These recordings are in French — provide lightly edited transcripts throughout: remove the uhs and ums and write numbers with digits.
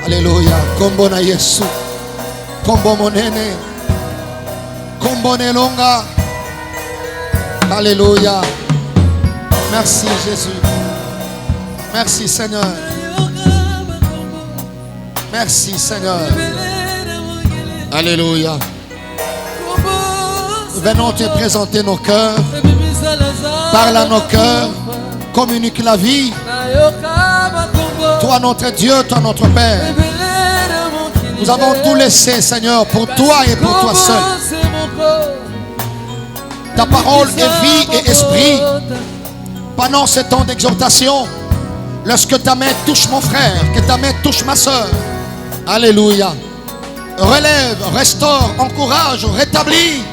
Alléluia. Kombo na Yesu. Kombo monene. Kombo nelonga. Alléluia. Merci Jésus. Merci Seigneur. Merci Seigneur. Alléluia. Venons te présenter nos cœurs. Parle à nos cœurs. Communique la vie. Toi notre Dieu, toi notre Père. Nous avons tout laissé Seigneur pour toi et pour toi seul. Ta parole est vie et esprit. Pendant ce temps d'exhortation, lorsque ta main touche mon frère, que ta main touche ma soeur. Alléluia. Relève, restaure, encourage, rétablis.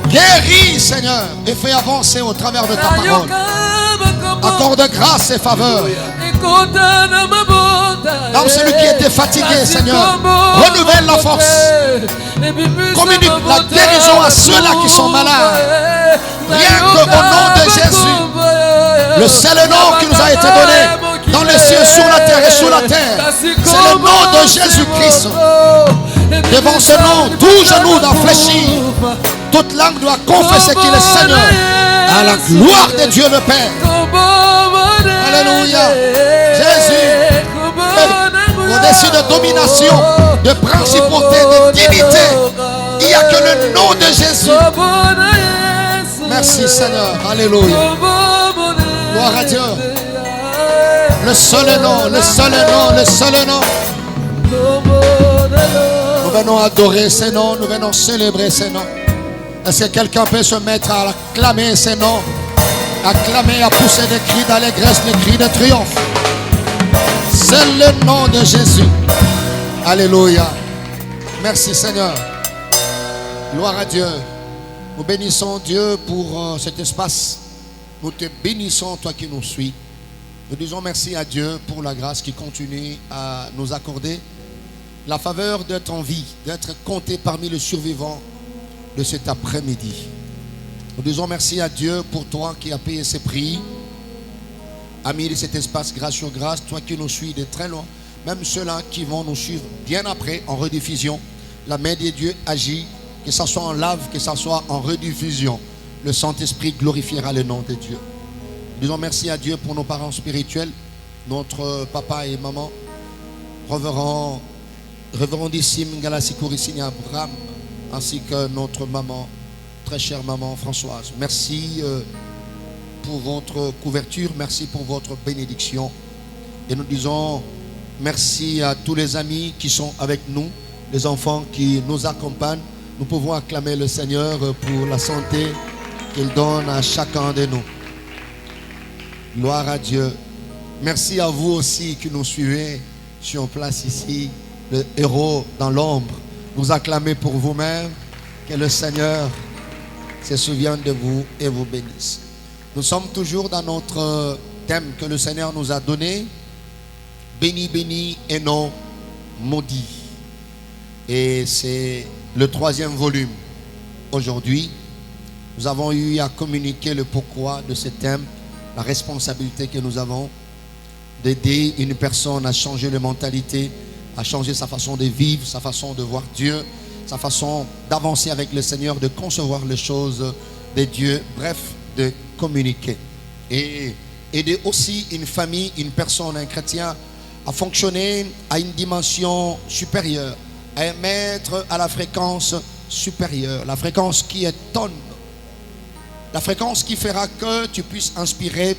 Guéris Seigneur et fais avancer au travers de ta parole. Accorde grâce et faveur. Dans celui qui était fatigué, Seigneur, renouvelle la force. Communique la guérison à ceux-là qui sont malades. Rien qu'au nom de Jésus, le seul nom qui nous a été donné dans les cieux, sur la terre et sous la terre, c'est le nom de Jésus-Christ. Devant ce nom, tout genou doit fléchir. Toute langue doit confesser qu'il est Seigneur. À la gloire de Dieu le Père. Alléluia. Jésus, au-dessus de domination, de principauté, de dignité, il n'y a que le nom de Jésus. Merci Seigneur. Alléluia. Gloire à Dieu. Le seul nom, le seul nom, le seul nom. Nous venons adorer ces noms, nous venons célébrer ces noms. Est-ce que quelqu'un peut se mettre à acclamer ces noms? Acclamer, à pousser des cris d'allégresse, des cris de triomphe. C'est le nom de Jésus. Alléluia. Merci Seigneur. Gloire à Dieu. Nous bénissons Dieu pour cet espace. Nous te bénissons, toi qui nous suis. Nous disons merci à Dieu pour la grâce qui continue à nous accorder. La faveur d'être en vie, d'être compté parmi les survivants de cet après-midi. Nous disons merci à Dieu pour toi qui as payé ses prix. Amis de cet espace, grâce sur grâce, toi qui nous suis de très loin, même ceux-là qui vont nous suivre bien après en rediffusion, la main de Dieu agit, que ce soit en live, que ce soit en rediffusion. Le Saint-Esprit glorifiera le nom de Dieu. Nous disons merci à Dieu pour nos parents spirituels, notre papa et maman, révérendissime Galasikourissini Abraham, ainsi que notre maman, très chère maman Françoise. Merci pour votre couverture, merci pour votre bénédiction. Et nous disons merci à tous les amis qui sont avec nous, les enfants qui nous accompagnent. Nous pouvons acclamer le Seigneur pour la santé qu'il donne à chacun de nous. Gloire à Dieu. Merci à vous aussi qui nous suivez sur place ici, le héros dans l'ombre. Vous acclamez pour vous-même. Que le Seigneur se souvienne de vous et vous bénisse. Nous sommes toujours dans notre thème que le Seigneur nous a donné. Béni, béni et non maudit. Et c'est le 3e volume. Aujourd'hui, nous avons eu à communiquer le pourquoi de ce thème, la responsabilité que nous avons d'aider une personne à changer de mentalité, à changer sa façon de vivre, sa façon de voir Dieu, sa façon d'avancer avec le Seigneur, de concevoir les choses de Dieu, bref, de communiquer. Et aider aussi une famille, une personne, un chrétien à fonctionner à une dimension supérieure, à émettre à la fréquence supérieure, la fréquence qui étonne, la fréquence qui fera que tu puisses inspirer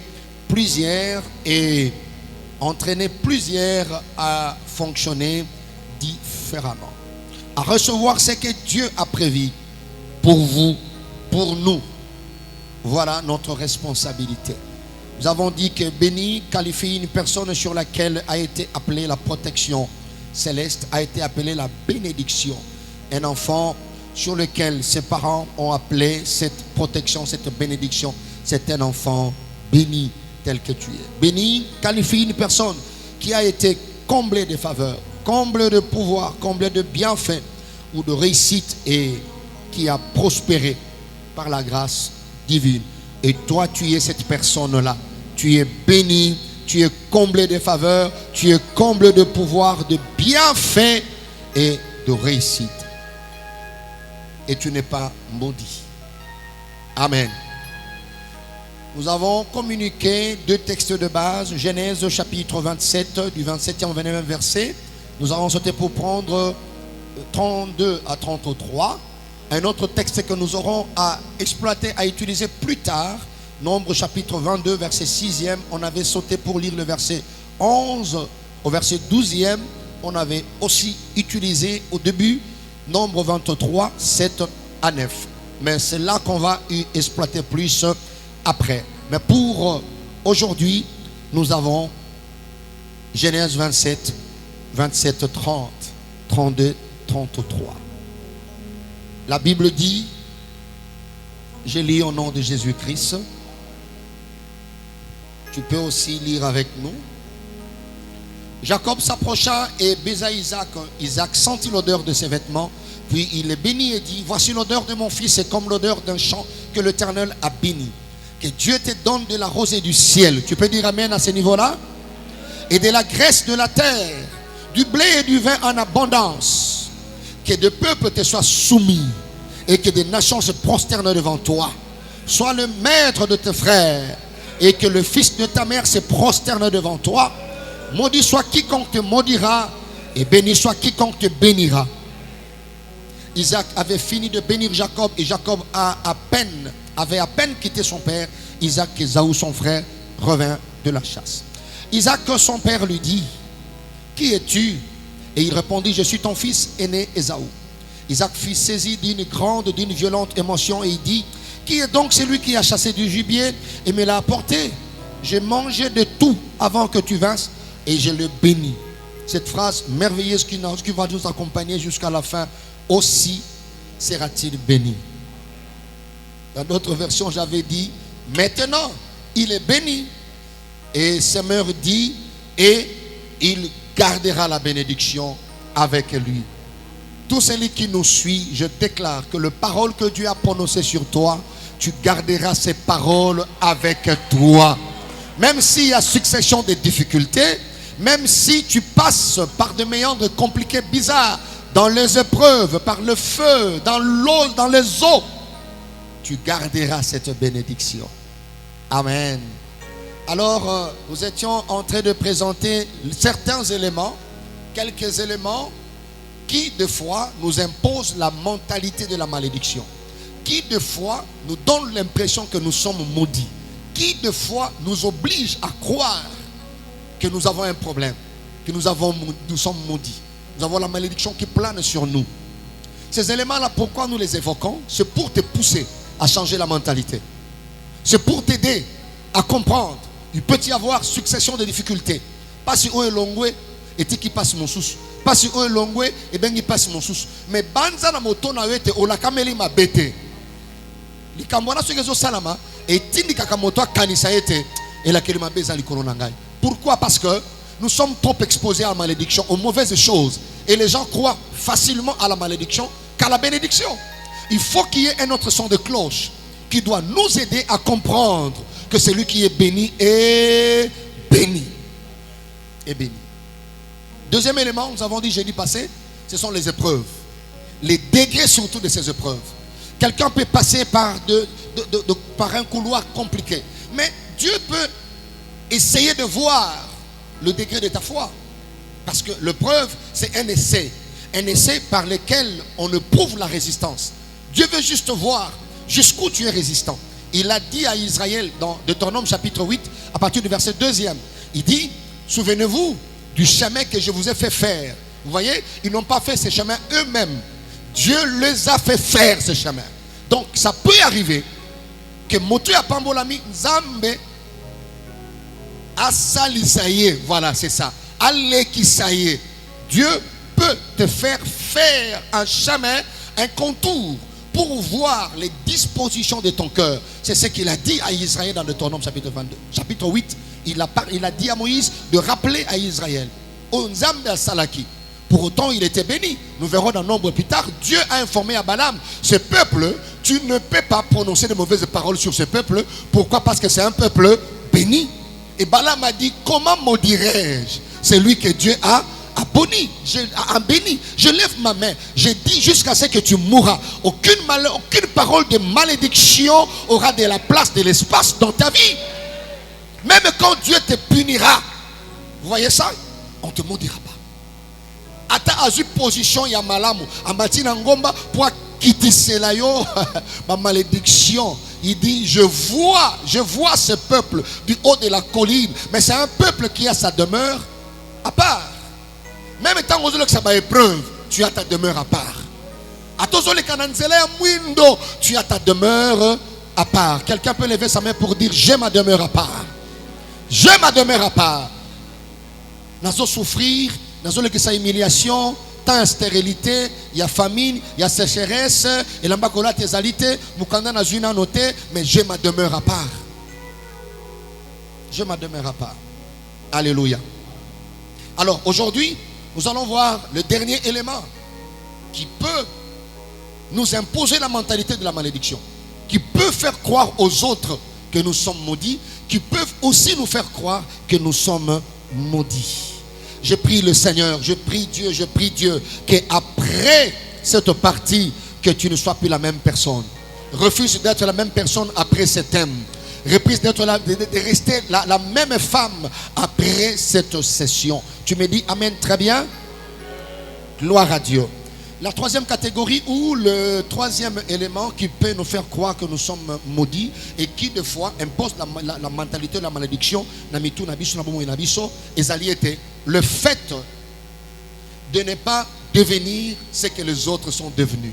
plusieurs et entraîner plusieurs à fonctionner différemment, à recevoir ce que Dieu a prévu pour vous, pour nous. Voilà notre responsabilité. Nous avons dit que béni qualifie une personne sur laquelle a été appelée la protection céleste, a été appelée la bénédiction. Un enfant sur lequel ses parents ont appelé cette protection, cette bénédiction, c'est un enfant béni tel que tu es. Béni qualifie une personne qui a été comblée de faveurs, comblée de pouvoir, comblée de bienfaits ou de réussite et qui a prospéré par la grâce divine. Et toi, tu es cette personne-là. Tu es béni, tu es comblé de faveurs, tu es comblé de pouvoir, de bienfaits et de réussite. Et tu n'es pas maudit. Amen. Nous avons communiqué deux textes de base. Genèse chapitre 27, du 27e au 29e verset. Nous avons sauté pour prendre 32 à 33. Un autre texte que nous aurons à exploiter, à utiliser plus tard. Nombre chapitre 22, verset 6e. On avait sauté pour lire le verset 11 au verset 12e. On avait aussi utilisé au début Nombre 23, 7 à 9. Mais c'est là qu'on va exploiter plus après. Mais pour aujourd'hui, nous avons Genèse 27, 27, 30, 32, 33. La Bible dit, je lis au nom de Jésus-Christ. Tu peux aussi lire avec nous. Jacob s'approcha et baisa Isaac. Isaac sentit l'odeur de ses vêtements. Puis il les bénit et dit, voici l'odeur de mon fils, c'est comme l'odeur d'un champ que l'Éternel a béni. Que Dieu te donne de la rosée du ciel. Tu peux dire amen à ce niveau-là? Et de la graisse de la terre, du blé et du vin en abondance. Que des peuples te soient soumis et que des nations se prosternent devant toi. Sois le maître de tes frères et que le fils de ta mère se prosterne devant toi. Maudit soit quiconque te maudira et béni soit quiconque te bénira. Isaac avait fini de bénir Jacob et Jacob avait à peine quitté son père. Isaac et Ésaü son frère revint de la chasse. Isaac son père lui dit, qui es-tu? Et il répondit, je suis ton fils aîné Ésaü. Isaac fut saisi d'une violente émotion et il dit, qui est donc celui qui a chassé du gibier et me l'a apporté? J'ai mangé de tout avant que tu vinsses et je le bénis. Cette phrase merveilleuse qui va nous accompagner jusqu'à la fin, aussi sera-t-il béni. Dans d'autres versions, j'avais dit, maintenant, il est béni. Et Semeur dit, et il gardera la bénédiction avec lui. Tout celui qui nous suit, je déclare que le parole que Dieu a prononcée sur toi, tu garderas ces paroles avec toi. Même s'il y a succession de difficultés, même si tu passes par des méandres compliqués, bizarres, dans les épreuves, par le feu, dans l'eau, dans les eaux, tu garderas cette bénédiction. Amen. Alors, nous étions en train de présenter certains éléments, quelques éléments qui, de fois, nous imposent la mentalité de la malédiction. Qui, de fois, nous donnent l'impression que nous sommes maudits. Qui, de fois, nous oblige à croire que nous avons un problème, que nous sommes maudits. Nous avons la malédiction qui plane sur nous. Ces éléments-là, pourquoi nous les évoquons? C'est pour te pousser à changer la mentalité. C'est pour t'aider à comprendre. Il peut y avoir succession de difficultés. Pas si on est longue et qui passe mon sous. Pas si on est longue et bien il passe mon sous. Mais banza na moto na wete o la kameli ma bete. Li kambona sur les salama et tindi kakamoto kanisa ete et la kelima beza li koronangai. Pourquoi? Parce que nous sommes trop exposés à la malédiction, aux mauvaises choses. Et les gens croient facilement à la malédiction qu'à la bénédiction. Il faut qu'il y ait un autre son de cloche qui doit nous aider à comprendre que celui qui est béni est béni. Est béni. Deuxième élément, nous avons dit jeudi passé, ce sont les épreuves. Les degrés surtout de ces épreuves. Quelqu'un peut passer par un couloir compliqué. Mais Dieu peut essayer de voir le degré de ta foi. Parce que l'épreuve, c'est un essai. Un essai par lequel on éprouve la résistance. Dieu veut juste voir jusqu'où tu es résistant. Il a dit à Israël dans Deutéronome chapitre 8, à partir du verset 2e, il dit, souvenez-vous du chemin que je vous ai fait faire. Vous voyez, ils n'ont pas fait ce chemin eux-mêmes. Dieu les a fait faire ce chemin. Donc ça peut arriver que Motu a Pambolami Nzambe Asalisaye, voilà, c'est ça. Alekisaye. Dieu peut te faire un chemin, un contour pour voir les dispositions de ton cœur. C'est ce qu'il a dit à Israël dans Deutéronome chapitre 22. Chapitre 8, il a dit à Moïse de rappeler à Israël. Pour autant, il était béni. Nous verrons dans Nombre plus tard. Dieu a informé à Balaam, ce peuple, tu ne peux pas prononcer de mauvaises paroles sur ce peuple. Pourquoi? Parce que c'est un peuple béni. Et Balaam a dit, comment maudirais-je celui que Dieu a béni? Je lève ma main, je dis jusqu'à ce que tu mourras. Aucune parole de malédiction aura de la place, de l'espace dans ta vie. Même quand Dieu te punira, vous voyez ça, on ne te maudira pas. Ata azu position ya malamu amatina ngomba pour quitter cela yo ma malédiction. Il dit je vois ce peuple du haut de la colline, mais c'est un peuple qui a sa demeure à part. Même tant que ça va épreuve, tu as ta demeure à part. À tous les cananzela mwindo, tu as ta demeure à part. Quelqu'un peut lever sa main pour dire j'ai ma demeure à part. J'ai ma demeure à part. Nazo souffrir, nazo le que sa humiliation, tant stérilité, il y a famine, il y a sécheresse, et l'ambacola tésalité, mukanda na zuna noté, mais j'ai ma demeure à part. J'ai ma demeure à part. Alléluia. Alors aujourd'hui, nous allons voir le dernier élément qui peut nous imposer la mentalité de la malédiction, qui peut faire croire aux autres que nous sommes maudits, qui peuvent aussi nous faire croire que nous sommes maudits. Je prie le Seigneur, je prie Dieu qu'après cette partie, que tu ne sois plus la même personne. Refuse d'être la même personne après ce thème. Refuse de rester la même femme après cette session. Tu me dis Amen, très bien. Gloire à Dieu. La troisième catégorie ou le troisième élément qui peut nous faire croire que nous sommes maudits et qui de fois impose la mentalité de la malédiction, le fait de ne pas devenir ce que les autres sont devenus.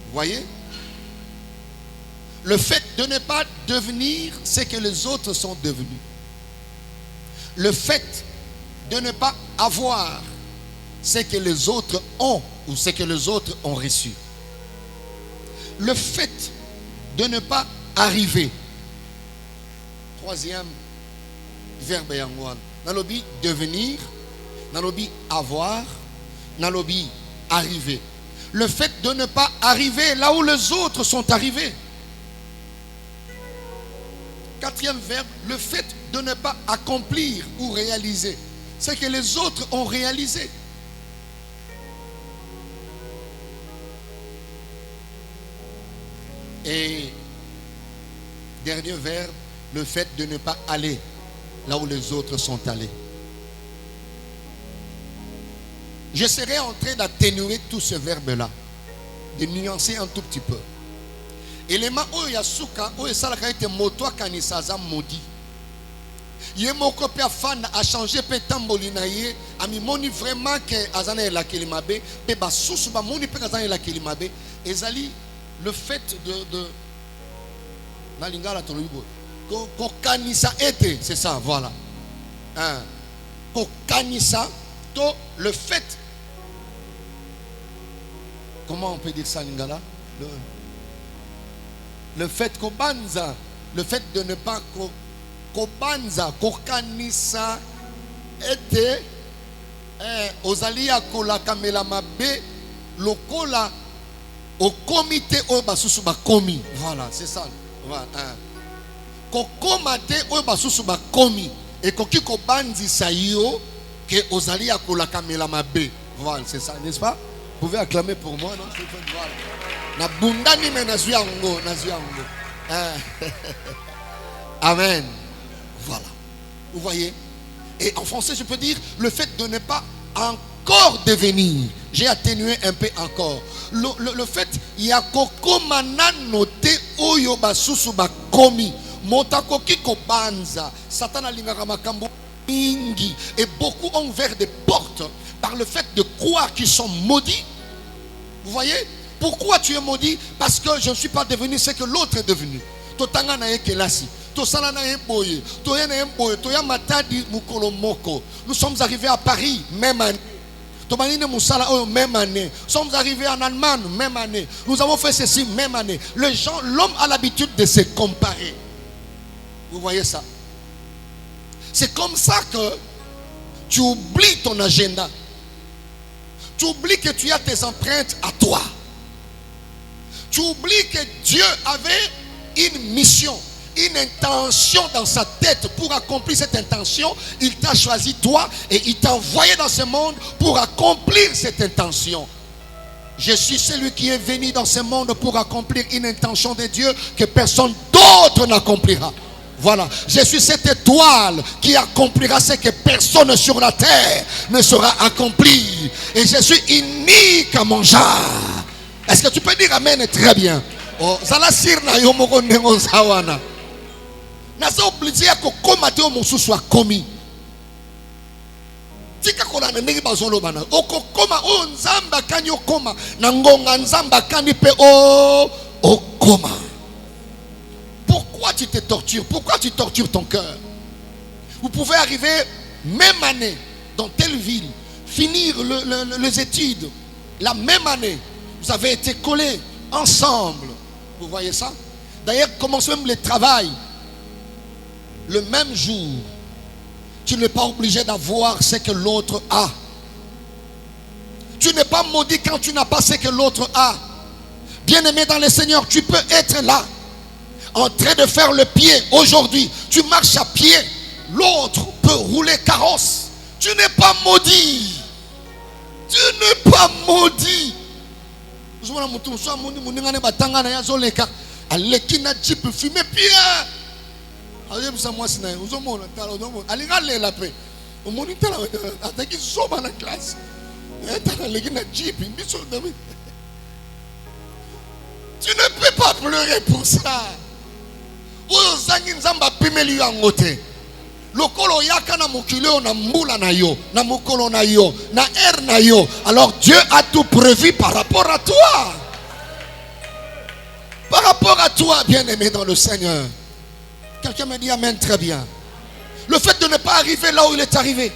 Vous voyez? Le fait de ne pas devenir ce que les autres sont devenus. Le fait de ne pas avoir ce que les autres ont ou ce que les autres ont reçu. Le fait de ne pas arriver. Troisième verbe yangwan. Nalobi devenir, nalobi avoir, nalobi arriver. Le fait de ne pas arriver là où les autres sont arrivés. Quatrième verbe, le fait de ne pas accomplir ou réaliser ce que les autres ont réalisé. Et dernier verbe, le fait de ne pas aller là où les autres sont allés. Je serai en train d'atténuer tout ce verbe-là, de nuancer un tout petit peu. Élément oyasuka oyesalaka ete moto akanisa za modi. Ye moko pe afanda a changé pe tamboli na ye, amimoni vraiment que azana la kelimabe, pe basusu ba moni pe azana la kelimabe, ezali le fait de na lingala toloibo. Ko kanisa ete, c'est ça, voilà. Hein. Ko kanisa to le fait. Comment on peut dire ça lingala? Le fait kobanza, le fait de ne pas kobanza, kokanisa ete ozalia kola kamela mabe lokola au comité au basusu ba komi. Voilà, c'est ça. Voilà. Kokomate au basusu ba komi et koki kobanzi sayo que ozalia kola kamela mabe. Voilà, c'est ça, n'est-ce pas? Vous pouvez acclamer pour moi, non? Voilà. Amen. Voilà. Vous voyez? Et en français, je peux dire le fait de ne pas encore devenir. J'ai atténué un peu encore. Le fait, il y a koko mananote oyo basusu bakomi. Motakoki kobanza. Satan alingaka makambo mingi. Et beaucoup ont ouvert des portes par le fait de croire qu'ils sont maudits. Vous voyez? Pourquoi tu es maudit? Parce que je ne suis pas devenu ce que l'autre est devenu. Nous sommes arrivés à Paris, même année. Même année. Nous sommes arrivés en Allemagne, même année. Nous avons fait ceci, même année. L'homme a l'habitude de se comparer. Vous voyez ça? C'est comme ça que tu oublies ton agenda. Tu oublies que tu as tes empreintes à toi. Tu oublies que Dieu avait une mission, une intention dans sa tête. Pour accomplir cette intention, il t'a choisi toi et il t'a envoyé dans ce monde pour accomplir cette intention. Je suis celui qui est venu dans ce monde pour accomplir une intention de Dieu que personne d'autre n'accomplira. Voilà, je suis cette étoile qui accomplira ce que personne sur la terre ne saura accomplir. Et je suis unique à mon genre. Est-ce que tu peux dire amen très bien? Oh, zala sirna yo moko nengo zawana. Nasa obligé à komate o mosusu akomi. Tika kola na ndenge bazolo bana. Okokoma o nzamba kanyo koma na ngonga nzamba kani pe o okoma. Pourquoi tu te tortures? Pourquoi tu tortures ton cœur? Vous pouvez arriver même année dans telle ville, finir les études la même année. Vous avez été collés ensemble. Vous voyez ça? D'ailleurs, commencez même le travail le même jour. Tu n'es pas obligé d'avoir ce que l'autre a. Tu n'es pas maudit quand tu n'as pas ce que l'autre a. Bien-aimé dans le Seigneur, tu peux être là en train de faire le pied aujourd'hui. Tu marches à pied. L'autre peut rouler carrosse. Tu n'es pas maudit. Tu n'es pas maudit. Tu ne peux pas pleurer pour ça. Alors Dieu a tout prévu par rapport à toi. Par rapport à toi, bien-aimé dans le Seigneur. Quelqu'un me dit amen très bien. Le fait de ne pas arriver là où il est arrivé.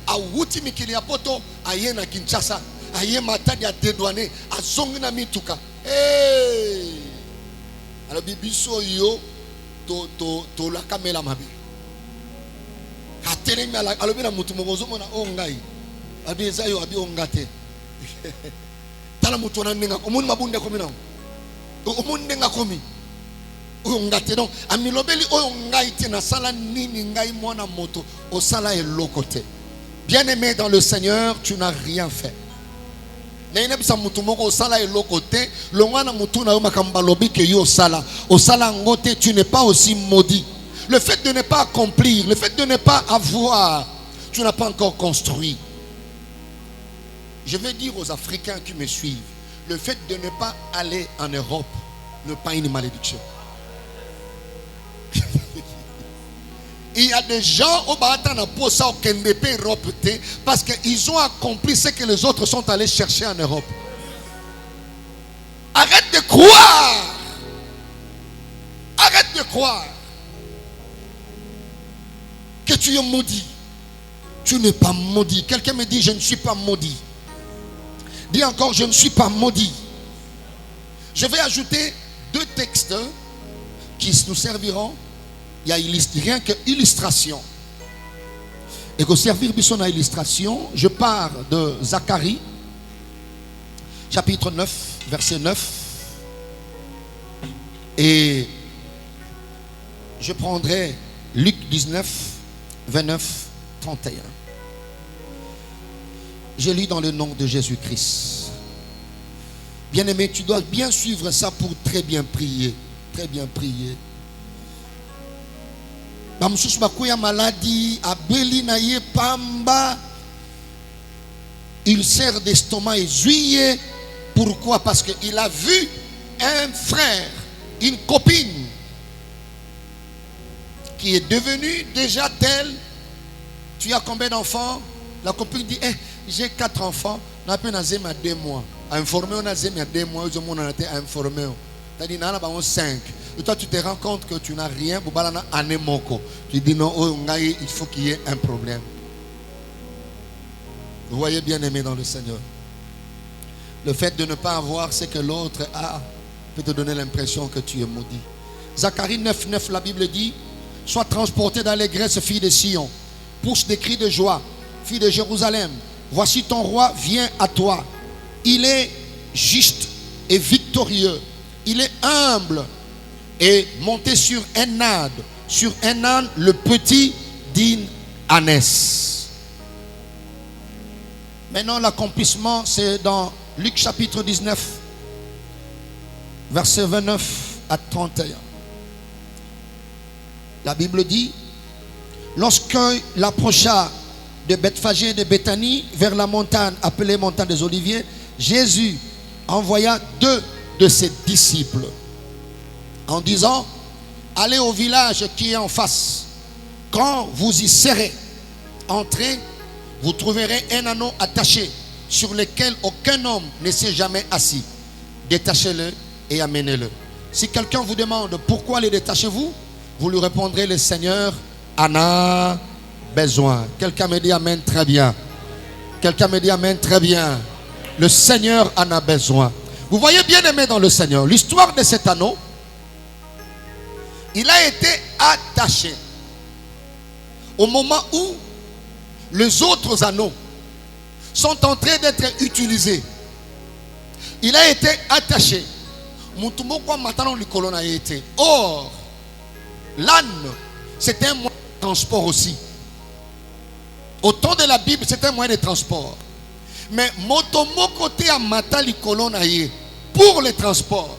Awuti mikili ya poto aye na Kinshasa aye matadi ya dedouane azongi na mituka alors bibiso yo to la kamela mabe katelemi ala alobela mutu mokozo mona ongai abi ezayo abi ongate tala mutu na ninga omuni mabunde komina omunde ngakomi ongate donc amilobeli oyo ngai te na sala nini ngai mwana moto osala elokote. Bien-aimé dans le Seigneur, tu n'as rien fait. Tu n'es pas aussi maudit. Le fait de ne pas accomplir, le fait de ne pas avoir, tu n'as pas encore construit. Je vais dire aux Africains qui me suivent, le fait de ne pas aller en Europe n'est pas une malédiction. Il y a des gens au Bahatana pour ça au Kendepe Europe parce qu'ils ont accompli ce que les autres sont allés chercher en Europe. Arrête de croire. Arrête de croire que tu es maudit. Tu n'es pas maudit. Quelqu'un me dit je ne suis pas maudit. Dis encore je ne suis pas maudit. Je vais ajouter 2 textes qui nous serviront. Il y a rien que illustration. Et pour servir son illustration, je pars de Zacharie, chapitre 9, verset 9. Et je prendrai Luc 19, 29, 31. Je lis dans le nom de Jésus-Christ. Bien-aimé, tu dois bien suivre ça pour très bien prier. Très bien prier. Maladie, pamba, ulcère d'estomac essuyé. Pourquoi? Parce qu'il a vu un frère, une copine qui est devenue déjà telle. Tu as combien d'enfants? La copine dit j'ai 4 enfants. On a peine à 2 mois. Informé, on a 2 mois, on a été informé. C'est-à-dire, on a 5. Et toi, tu te rends compte que tu n'as rien. Tu dis non, il faut qu'il y ait un problème. Vous voyez, bien aimé dans le Seigneur. Le fait de ne pas avoir ce que l'autre a peut te donner l'impression que tu es maudit. Zacharie 9:9, la Bible dit: sois transporté d'allégresse, fille de Sion. Pousse des cris de joie, fille de Jérusalem. Voici ton roi vient à toi. Il est juste et victorieux. Il est humble et monté sur un âne. Sur un âne, le petit d'une ânesse. Maintenant, l'accomplissement, c'est dans Luc chapitre 19, versets 29 à 31. La Bible dit: lorsqu'il approcha de Bethphagée et de Béthanie vers la montagne appelée montagne des Oliviers, Jésus envoya 2 de ses disciples en disant: allez au village qui est en face. Quand vous y serez, entrez, vous trouverez un anneau attaché sur lequel aucun homme ne s'est jamais assis. Détachez-le et amenez-le. Si quelqu'un vous demande pourquoi le détachez-vous, vous lui répondrez: le Seigneur en a besoin. Quelqu'un me dit amen, très bien. Quelqu'un me dit amen, très bien. Le Seigneur en a besoin. Vous voyez, bien aimé dans le Seigneur, l'histoire de cet anneau, il a été attaché au moment où les autres anneaux sont en train d'être utilisés. Il a été attaché. Or, l'âne, c'était un moyen de transport aussi. Au temps de la Bible, c'était un moyen de transport. Mais motomo côté à matali kolonaye pour le transport.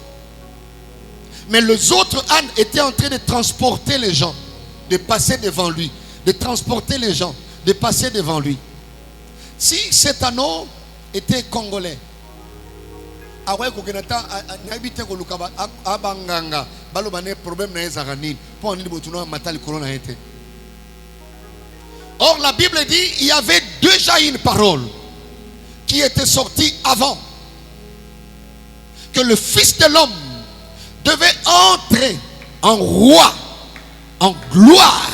Mais les autres ânes étaient en train de transporter les gens, de passer devant lui, de transporter les gens, de passer devant lui. Si cet anneau était congolais, or la Bible dit il y avait déjà une parole qui était sortie avant, que le Fils de l'homme devait entrer en roi, en gloire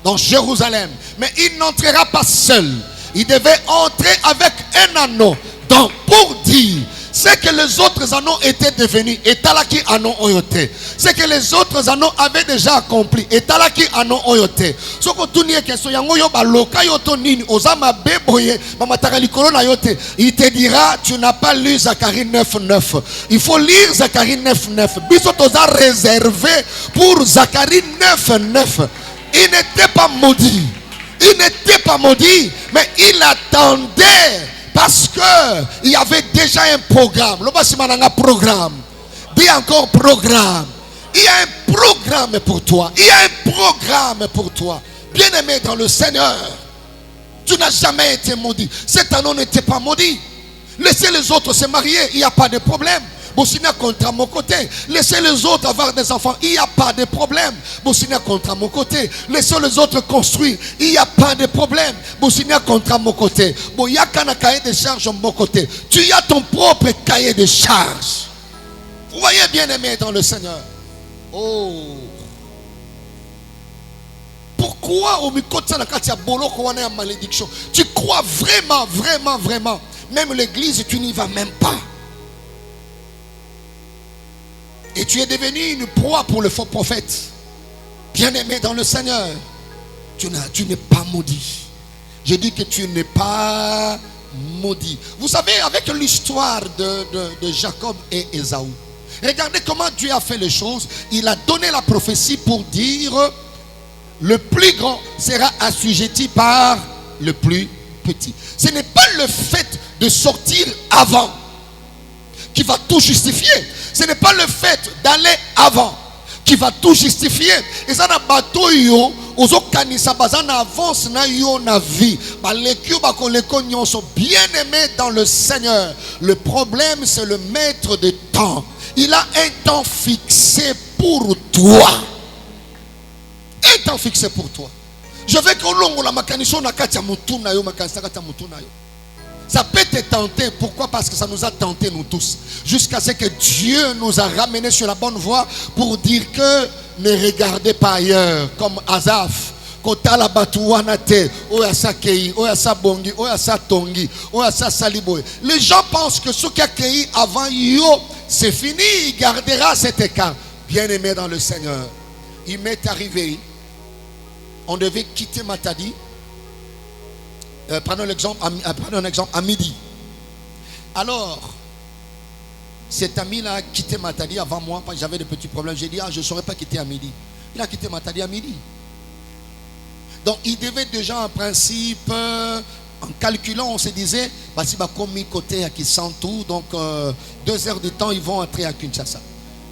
dans Jérusalem. Mais il n'entrera pas seul. Il devait entrer avec un anneau. Donc pour dire ce que les autres anneaux étaient devenus, et talaki anneau oyote, ce que les autres anneaux avaient déjà accompli, et talaki anneau oyote. Ce que tu n'es que soyango yo baloka yoto nini ozama beboye mamataka likolo na yote. Il te dira: tu n'as pas lu Zacharie 9:9. Il faut lire Zacharie 9:9. Biso toza réservé pour Zacharie 9:9. Il n'était pas maudit. Il n'était pas maudit, mais il attendait. Parce qu'il y avait déjà un programme. Programme. Dis encore programme. Il y a un programme pour toi. Il y a un programme pour toi. Bien-aimé dans le Seigneur, tu n'as jamais été maudit. Cet anneau n'était pas maudit. Laissez les autres se marier, il n'y a pas de problème. Boussina contre mon côté. Laissez les autres avoir des enfants, il n'y a pas de problème. Boussina contre mon côté. Laissez les autres construire, il n'y a pas de problème. Boussina contre mon côté. Boyaka cahier de charges mon côté. Tu as ton propre cahier de charges. Vous voyez, bien aimé dans le Seigneur. Oh. Pourquoi au Mikotsa na katia boloko wana ya malédiction? Tu crois vraiment, vraiment, vraiment. Même l'église, tu n'y vas même pas. Et tu es devenu une proie pour le faux prophète. Bien-aimé dans le Seigneur, tu n'es pas maudit. Je dis que tu n'es pas maudit. Vous savez, avec l'histoire de Jacob et Ésaü, regardez comment Dieu a fait les choses. Il a donné la prophétie pour dire: le plus grand sera assujetti par le plus petit. Ce n'est pas le fait de sortir avant qui va tout justifier. Ce n'est pas le fait d'aller avant qui va tout justifier. Et ça n'a pas tout yo. Avance na yo na vie. Bien aimé dans le Seigneur. Le problème, c'est le maître de temps. Il a un temps fixé pour toi. Un temps fixé pour toi. Je veux que l'on la makanisho na katia mutuna yo makanisa katia mutuna yo. Ça peut te tenter. Pourquoi? Parce que ça nous a tentés nous tous. Jusqu'à ce que Dieu nous a ramenés sur la bonne voie pour dire que ne regardez pas ailleurs. Comme Asaph. Kotala batuwana te, oyasa kei, oyasa bongi, oyasa tongi, oyasa saliboy. Les gens pensent que ce qui a kei avant yo, c'est fini, il gardera cet écart. Bien-aimé dans le Seigneur, il m'est arrivé, on devait quitter Matadi. Prenons un exemple à midi. Alors, cet ami-là a quitté Matadi avant moi parce que j'avais des petits problèmes. J'ai dit, je ne saurais pas quitter à midi. Il a quitté Matadi à midi. Donc, il devait déjà, en principe, en calculant, on se disait, si bah, comme côté à qui sent tout, donc 2 heures de temps, ils vont entrer à Kinshasa.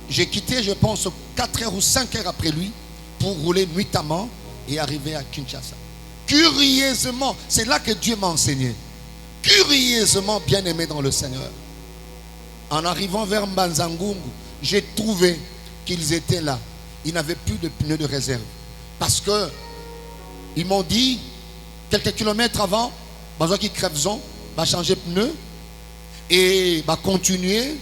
J'ai quitté, je pense, 4 heures ou 5 heures après lui pour rouler nuitamment et arriver à Kinshasa. Curieusement, c'est là que Dieu m'a enseigné. Curieusement, bien aimé dans le Seigneur. En arrivant vers Mbanzangungu, j'ai trouvé qu'ils étaient là. Ils n'avaient plus de pneus de réserve. Parce que ils m'ont dit, quelques kilomètres avant, besoin qu'ils crèvent, va changer pneu et va continuer.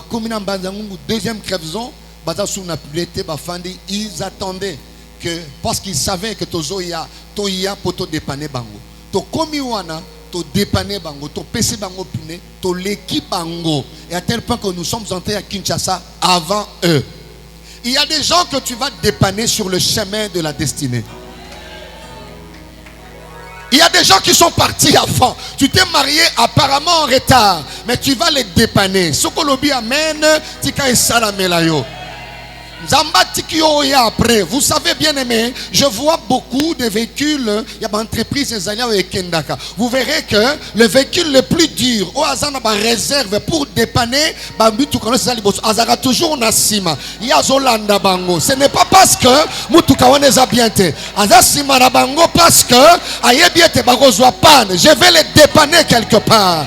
Comme dans Mbanzangungu, deuxième crèveson, ils attendaient que, parce qu'ils savaient que Tozoya pour te dépanner bango. To komiwana, to dépanner bango, to pc bango pune, to l'équipe bango. Et à tel point que nous sommes entrés à Kinshasa avant eux. Il y a des gens que tu vas dépanner sur le chemin de la destinée. Il y a des gens qui sont partis avant. Tu t'es marié apparemment en retard, mais tu vas les dépanner. Sokolobi amen, tika esalamelayo. Après, vous savez bien aimé, je vois beaucoup de véhicules, il y a une entreprise et Kendaka. Vous verrez que le véhicule le plus dur, au hasard n'a pas réserve pour dépanner, Azara toujours Nassima. Il y a Zolanda Bango. Ce n'est pas parce que Mutukawane Zabiente. Azasima na Bango parce que Ayebiete Bagozwa Pan. Je vais les dépanner quelque part.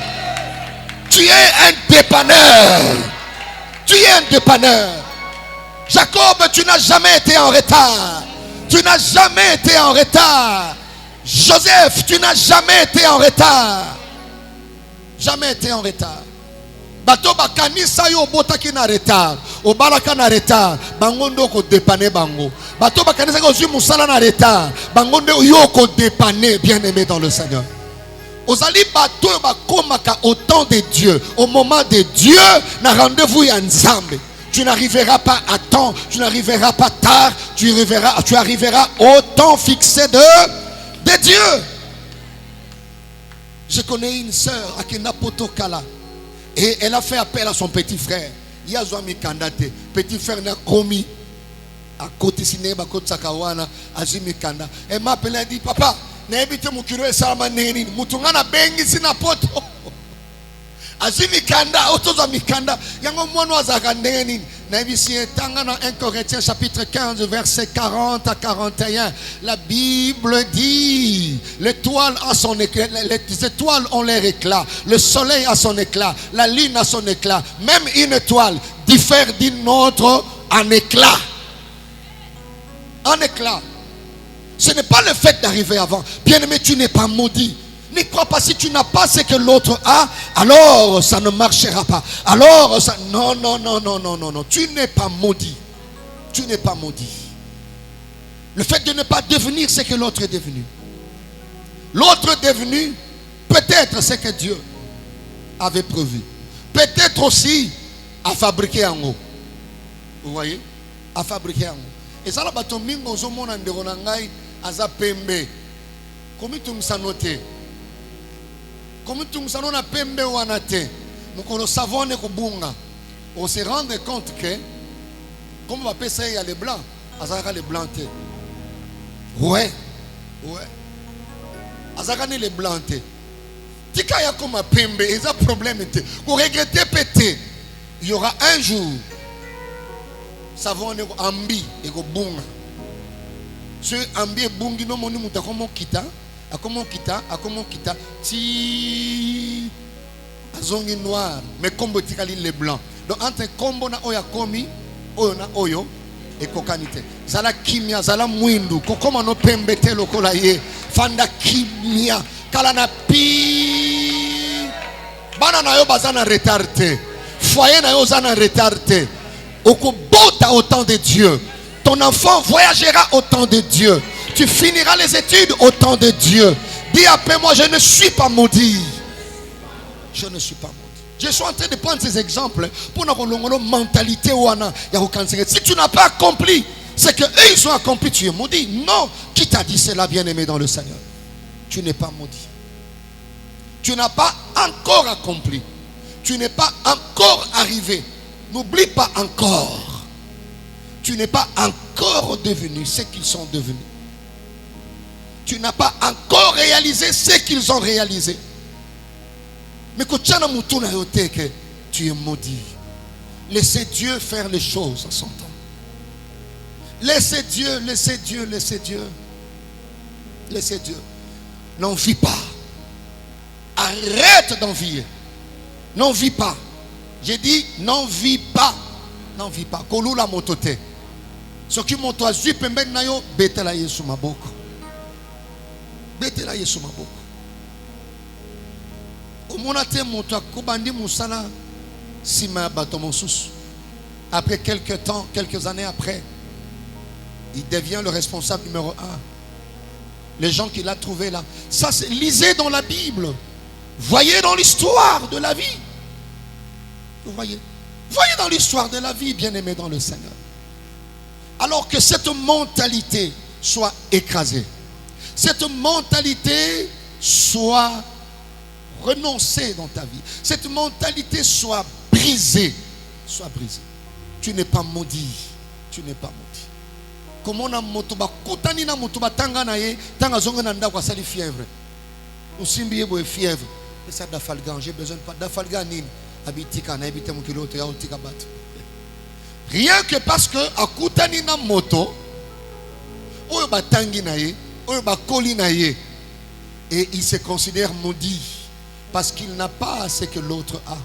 Tu es un dépanneur. Tu es un dépanneur. Jacob, tu n'as jamais été en retard. Tu n'as jamais été en retard. Joseph, tu n'as jamais été en retard. Jamais été en retard. Bato bakanisa yo botaki na retard. Obalaka na retard. Bangondo ko dépanner bango. Bato bakanisa ko zu musala na retard. Bangondo yo ko dépanner, bien-aimé dans le Seigneur. Ozali bato bakomaka au temps de Dieu. Au moment de Dieu, na rendez-vous ya Nzambe. Tu n'arriveras pas à temps, tu n'arriveras pas tard, tu arriveras au temps fixé de Dieu. Je connais une sœur à Kenapoto Kala et elle a fait appel à son petit frère. Yazwami Kandate, petit frère n'a commis à côté cinéma, à côté Sakawana, à Jimmy Kanda. Elle m'a appelé et dit, papa, n'habite mon curé Salama Neni, Moutungana Bengi Sinapoto. Azimikanda, Otozamikanda, Yango Mono Azakandeni, Nabisi Tanga dans 1 Corinthiens chapitre 15, verset 40 à 41. La Bible dit, l'étoile a son éclat, les étoiles ont leur éclat, le soleil a son éclat, la lune a son éclat. Même une étoile diffère d'une autre en éclat. En éclat. Ce n'est pas le fait d'arriver avant. Bien-aimé, tu n'es pas maudit. Ne crois pas, si tu n'as pas ce que l'autre a, alors ça ne marchera pas. Alors ça... Non. Tu n'es pas maudit. Tu n'es pas maudit. Le fait de ne pas devenir ce que l'autre est devenu. L'autre est devenu peut-être ce que Dieu avait prévu. Peut-être aussi à fabriquer en haut. Vous voyez? À fabriquer en haut. Et ça, là, batomingo zomo na ndeko na ngai aza pembe. Komi tumsanote. Comme tout le monde a pembe wanate, nous savons que bunga. On se rend compte que, comme on va appeler ça, il y a les blancs. Azara les blancs. Ouais. Azara les blancs. Tika ya comme un pembe, il y a un problème. Vous regrettez péter. Il y aura un jour, savon ambi et bunga. Ce ambi et bungi no moni mutakomo kita. Akomo kita ti azongi noir mais combo tikali les blancs. Donc entre combo na oya komi oyo na oyo et kokanite zala kimia zala mwindu kokoma no pembete lokola ye fanda kimia kala na pi Bana na yo bazana retardé. Foyer na yo zana retardé. Okobota au temps de Dieu. Ton enfant voyagera au temps de Dieu. Tu finiras les études au temps de Dieu. Dis après moi, je ne suis pas maudit. Je ne suis pas maudit. Je suis en train de prendre ces exemples pour notre mentalité. Si tu n'as pas accompli ce qu'eux ils ont accompli, tu es maudit. Non. Qui t'a dit cela, bien-aimé dans le Seigneur? Tu n'es pas maudit. Tu n'as pas encore accompli. Tu n'es pas encore arrivé. N'oublie pas encore. Tu n'es pas encore devenu ce qu'ils sont devenus. Tu n'as pas encore réalisé ce qu'ils ont réalisé. Mais que tu es maudit. Laissez Dieu faire les choses à son temps. Laissez Dieu, laissez Dieu, laissez Dieu. Laissez Dieu. N'envie pas. Arrête d'envier. N'envie pas. J'ai dit, n'envie pas. N'envie pas. Kolula motote. Ce qui m'ont toisé, pemben nayo, betela yesu maboko. Betela yesu maboko. Omonate moto akobandi musala sima bato monsus. Après quelques temps, quelques années après, il devient le responsable numéro 1. Les gens qu'il a trouvés là. Ça, lisez dans la Bible. Voyez dans l'histoire de la vie. Vous voyez. Voyez dans l'histoire de la vie, bien-aimé dans le Seigneur. Alors que cette mentalité soit écrasée. Cette mentalité soit renoncée dans ta vie. Cette mentalité soit brisée. Soit brisée. Tu n'es pas maudit. Tu n'es pas maudit. Comment on a motoba kutani na motoba tanga na ye tanga zonga na ndako asali fièvre. Usimbi yebo fièvre. Et ça d'afalgan, j'ai besoin de pas d'afalgan nini. Habitika na habite mon kilote ya utika batu. Rien que parce que akutani na moto oyo batangi na ye, oyo bakoli na ye, et il se considère maudit parce qu'il n'a pas ce que l'autre a.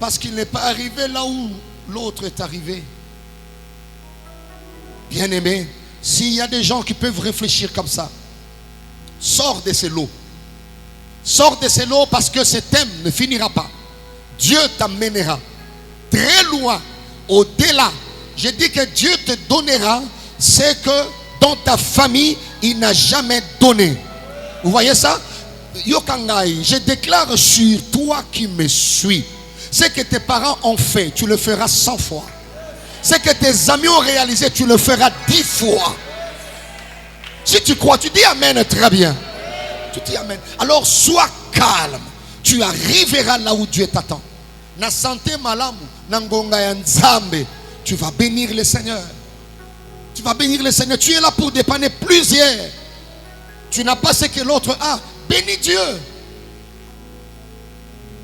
Parce qu'il n'est pas arrivé là où l'autre est arrivé. Bien-aimé, s'il y a des gens qui peuvent réfléchir comme ça, sors de ces lots. Sors de ces lots parce que ce thème ne finira pas. Dieu t'amènera très loin, au-delà. Je dis que Dieu te donnera ce que dans ta famille, il n'a jamais donné. Vous voyez ça? Yokangai, je déclare sur toi qui me suis. Ce que tes parents ont fait, tu le feras 100 fois. Ce que tes amis ont réalisé, tu le feras 10 fois. Si tu crois, tu dis Amen très bien. Tu dis Amen. Alors sois calme. Tu arriveras là où Dieu t'attend. Na santé malamu, na ngonga ya nzambe. Tu vas bénir le Seigneur. Tu vas bénir le Seigneur. Tu es là pour dépanner plusieurs. Tu n'as pas ce que l'autre a. Bénis Dieu.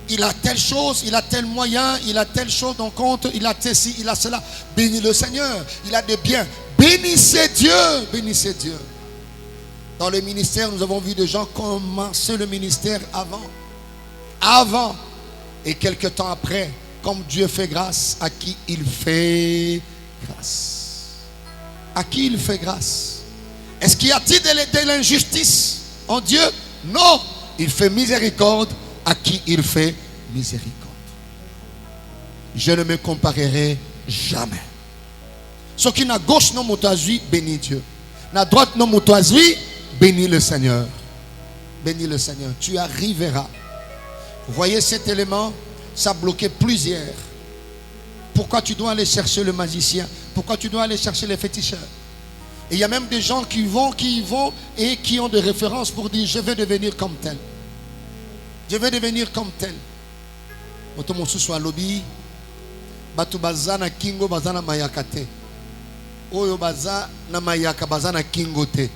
Il a telle chose, il a tel moyen, il a telle chose en compte, il a ceci, il a cela. Bénis le Seigneur. Il a des biens. Bénissez Dieu. Bénissez Dieu. Dans le ministère, nous avons vu des gens commencer le ministère avant. Et quelque temps après, comme Dieu fait grâce, à qui il fait grâce? À qui il fait grâce? Est-ce qu'il y a-t-il de l'injustice en Dieu? Non. Il fait miséricorde à qui il fait miséricorde. Je ne me comparerai jamais. Ce qui n'a gauche non motoazui, bénis Dieu. Na droite non motoazui, bénis le Seigneur. Bénis le Seigneur. Tu arriveras. Vous voyez cet élément? Ça bloquait plusieurs. Pourquoi tu dois aller chercher le magicien? Pourquoi tu dois aller chercher les féticheurs? Et il y a même des gens qui vont et qui ont des références pour dire je vais devenir comme tel. Je vais devenir comme tel. Otomosu soit lobby. Batu bazana kingo bazana mayakate. Oyo baza na mayaka bazana kingo te.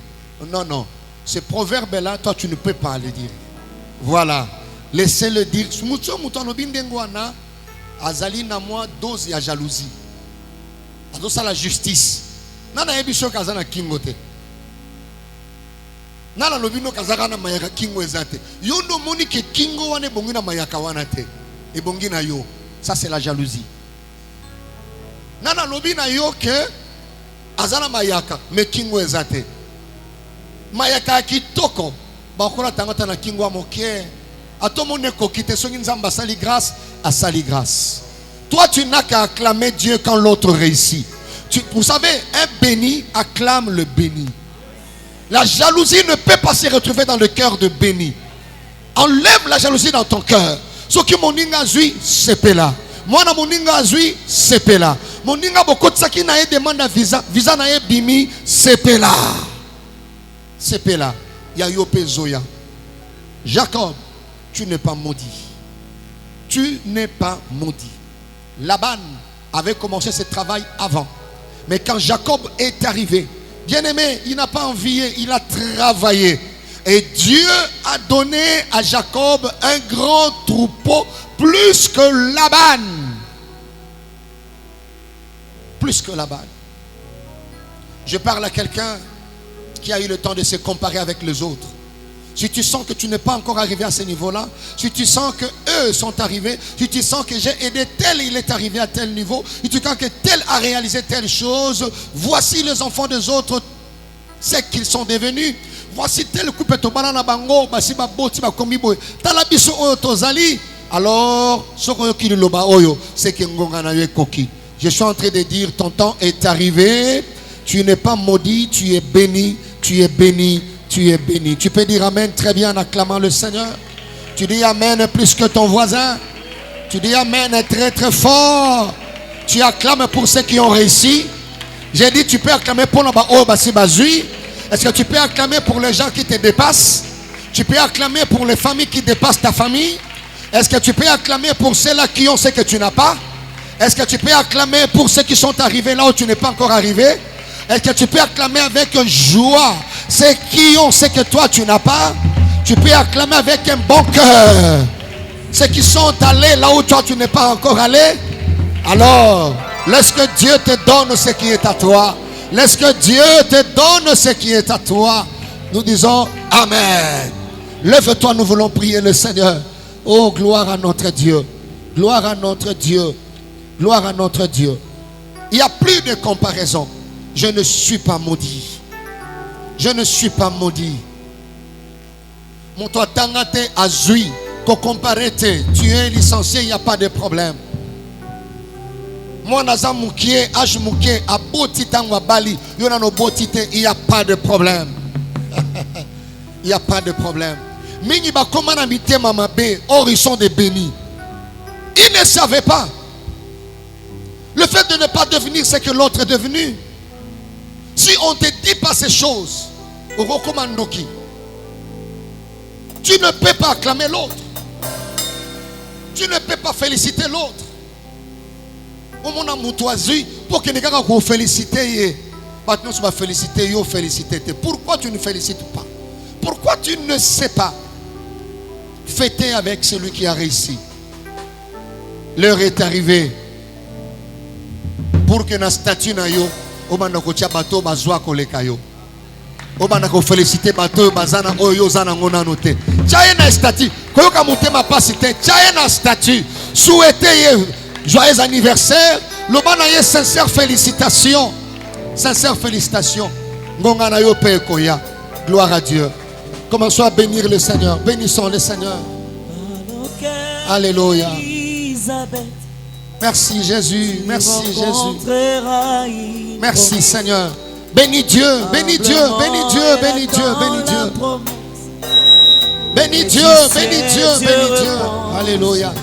Non, non. Ce proverbe-là, toi, tu ne peux pas le dire. Voilà. Laissez-le dire. Azali na moi dose ya jalousie. Adosa la justice. Nana ebisho kazana kingo te. Nana lobino kazaka na mayaka kingo ezate. Yondo moni ke kingo wane bongi na mayaka wana te. E bongi na yo. Ça c'est la jalousie. Nana lobina yo ke azana mayaka me kingo ezate. Mayaka kitoko bakola tangata na kingo amoke À tout le monde quitte son nzamba sali grâce à sali grâce. Toi tu n'as qu'à acclamer Dieu quand l'autre réussit. Vous savez, un béni acclame le béni. La jalousie ne peut pas se retrouver dans le cœur de béni. Enlève la jalousie dans ton cœur. Ce qui moninga zui c'est là. Moi na moninga zui c'est là. Moninga beaucoup de saki na demande visa, visa na bimi c'est là. C'est là. Ya yope zoya. Jacob, tu n'es pas maudit. Tu n'es pas maudit. Laban avait commencé ce travail avant. Mais quand Jacob est arrivé, bien aimé, il n'a pas envié, il a travaillé. Et Dieu a donné à Jacob un grand troupeau plus que Laban. Plus que Laban. Je parle à quelqu'un qui a eu le temps de se comparer avec les autres. Si tu sens que tu n'es pas encore arrivé à ce niveau-là, si tu sens que eux sont arrivés, si tu sens que j'ai aidé tel, il est arrivé à tel niveau, si tu sens que tel a réalisé telle chose, voici les enfants des autres, c'est qu'ils sont devenus. Voici tel couple to banana bango, basi ba boti ba komi boy. Talabiso oyo tozali. Alors, ce qui le loba oyo, c'est que ngonga na yo koki. Je suis en train de dire, ton temps est arrivé. Tu n'es pas maudit, tu es béni, tu es béni. Tu es béni. Tu peux dire amen très bien en acclamant le Seigneur. Tu dis amen plus que ton voisin. Tu dis amen très très fort. Tu acclames pour ceux qui ont réussi. J'ai dit tu peux acclamer pour le basi bazui. Est-ce que tu peux acclamer pour les gens qui te dépassent? Tu peux acclamer pour les familles qui dépassent ta famille? Est-ce que tu peux acclamer pour ceux-là qui ont ce que tu n'as pas? Est-ce que tu peux acclamer pour ceux qui sont arrivés là où tu n'es pas encore arrivé? Est-ce que tu peux acclamer avec joie ceux qui ont ce que toi tu n'as pas? Tu peux acclamer avec un bon cœur ceux qui sont allés là où toi tu n'es pas encore allé. Alors, laisse que Dieu te donne ce qui est à toi. Laisse que Dieu te donne ce qui est à toi. Nous disons amen. Lève-toi, nous voulons prier le Seigneur. Oh, gloire à notre Dieu. Gloire à notre Dieu. Gloire à notre Dieu. Il n'y a plus de comparaison. Je ne suis pas maudit. Je ne suis pas maudit. Mon toi tangate azui, ko comparete, tu es licencié, il n'y a pas de problème. Moi naza mukie, âge mukie, a boti tangwa bali, yona no botite, il n'y a pas de problème. Il n'y a pas de problème. Mingi ba komana mite mama be, or ils sont des bénis. Ils ne savaient pas. Le fait de ne pas devenir ce que l'autre est devenu. Si on ne te dit pas ces choses, tu ne peux pas acclamer l'autre. Tu ne peux pas féliciter l'autre. Pour que les gens vous félicitent, pourquoi tu ne félicites pas? Pourquoi tu ne sais pas fêter avec celui qui a réussi? L'heure est arrivée pour que na statue na yo obanda ko tia bato bazwa koleka yo obanda ko féliciter bato bazana oyo zana ngona noté tia na statue koyoka motema pasi te tia na statue souhaiter joyeux anniversaire lobana ye sincère félicitations ngonga na yo pe koya. Gloire à Dieu. Commençons à bénir le Seigneur. Bénissons le Seigneur. Alléluia. Merci Jésus, merci Jésus. Merci Seigneur. Bénis Dieu, bénis Dieu, bénis Dieu, bénis Dieu, bénis Dieu. Bénis Dieu, bénis Dieu, bénis Dieu. Alléluia.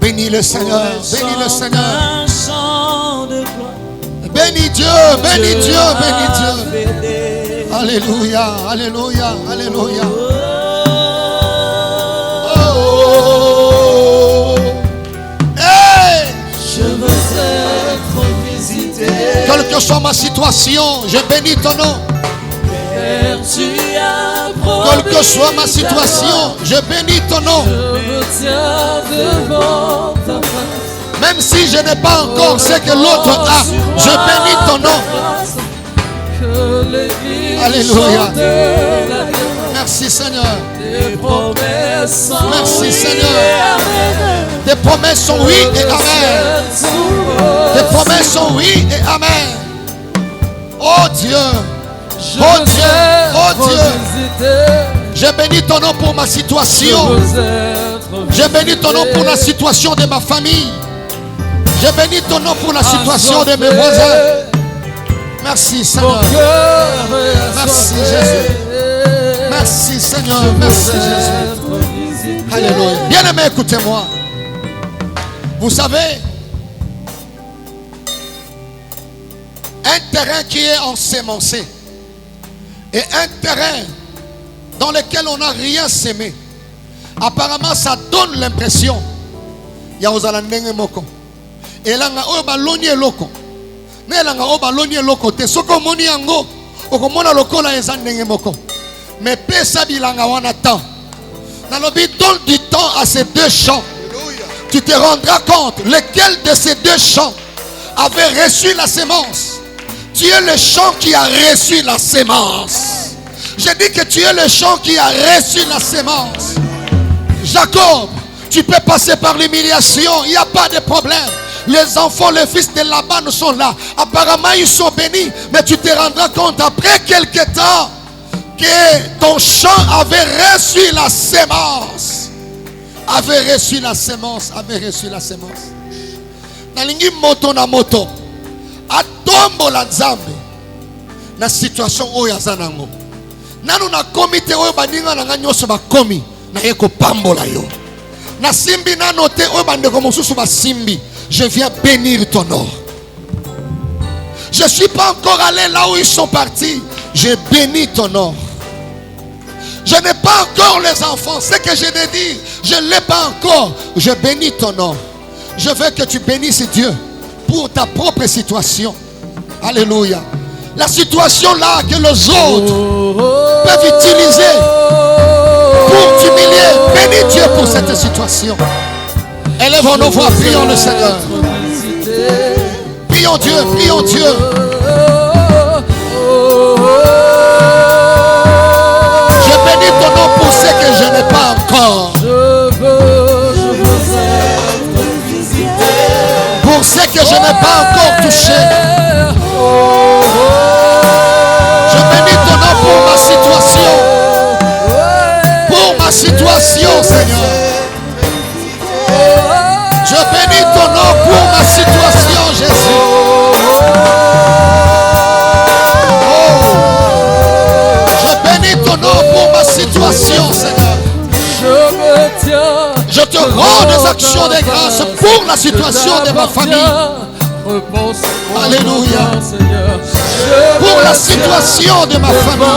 Bénis le Seigneur, bénis le Seigneur. Bénis Dieu, bénis Dieu, bénis Dieu. Alléluia, alléluia, alléluia. Quelle que soit ma situation, je bénis ton nom. Quelle que soit ma situation, je bénis ton nom. Même si je n'ai pas encore ce que l'autre a, je bénis ton nom. Alléluia. Merci Seigneur. Merci Seigneur. Tes promesses sont oui et amen. Tes promesses sont oui et amen. Oh Dieu. Oh Dieu. Oh Dieu. Je bénis ton nom pour ma situation. Je bénis ton nom pour la situation de ma famille. Je bénis ton nom pour la situation de mes voisins. Merci Seigneur. Merci Jésus. Merci Seigneur. Merci Jésus. Alléluia. Bien-aimés, écoutez-moi. Vous savez, un terrain qui est ensemencé et un terrain dans lequel on n'a rien semé, apparemment ça donne l'impression il y a aux alandenge moko elanga oyo baloni eloko na elanga oyo baloni eloko te soki omoni yango okomona lokola eza ndenge moko mais pesa bilanga wana temps nalobi donne du temps à ces deux champs. Tu te rendras compte lequel de ces deux champs avait reçu la sémence. Tu es le champ qui a reçu la sémence. Je dis que tu es le champ qui a reçu la sémence. Jacob, tu peux passer par l'humiliation, il n'y a pas de problème. Les enfants, les fils de Laban sont là. Apparemment, ils sont bénis. Mais tu te rendras compte après quelque temps que ton champ avait reçu la sémence. Avait reçu la sémence. Avait reçu la sémence. Nalingi moto na moto. Atombo la nzambe. Na situation oyo azanango. Nanu na komite oyo baninga na nganyoso bakomi. Na yeko pambola yo. Na simbi na note oyo bandeko mosusu ba simbi. Je viens bénir ton nom. Je ne suis pas encore allé là où ils sont partis. Je bénis ton nom. Je n'ai pas encore les enfants. Ce que je t'ai dit, je ne l'ai pas encore. Je bénis ton nom. Je veux que tu bénisses Dieu pour ta propre situation. Alléluia. La situation là que les autres peuvent utiliser pour t'humilier. Bénis Dieu pour cette situation. Élevons nos voix, prions le Seigneur. Prions Dieu, prions Dieu. Je bénis ton nom pour ce que je n'ai pas encore. Pour ce que je n'ai pas encore touché. Je bénis ton nom pour ma situation. Pour ma situation, Seigneur. Je bénis ton nom pour ma situation, Jésus. Je bénis ton nom pour ma situation, Seigneur. Je te rends des actions de grâce pour la situation de ma famille. Alléluia. Pour la situation de ma famille.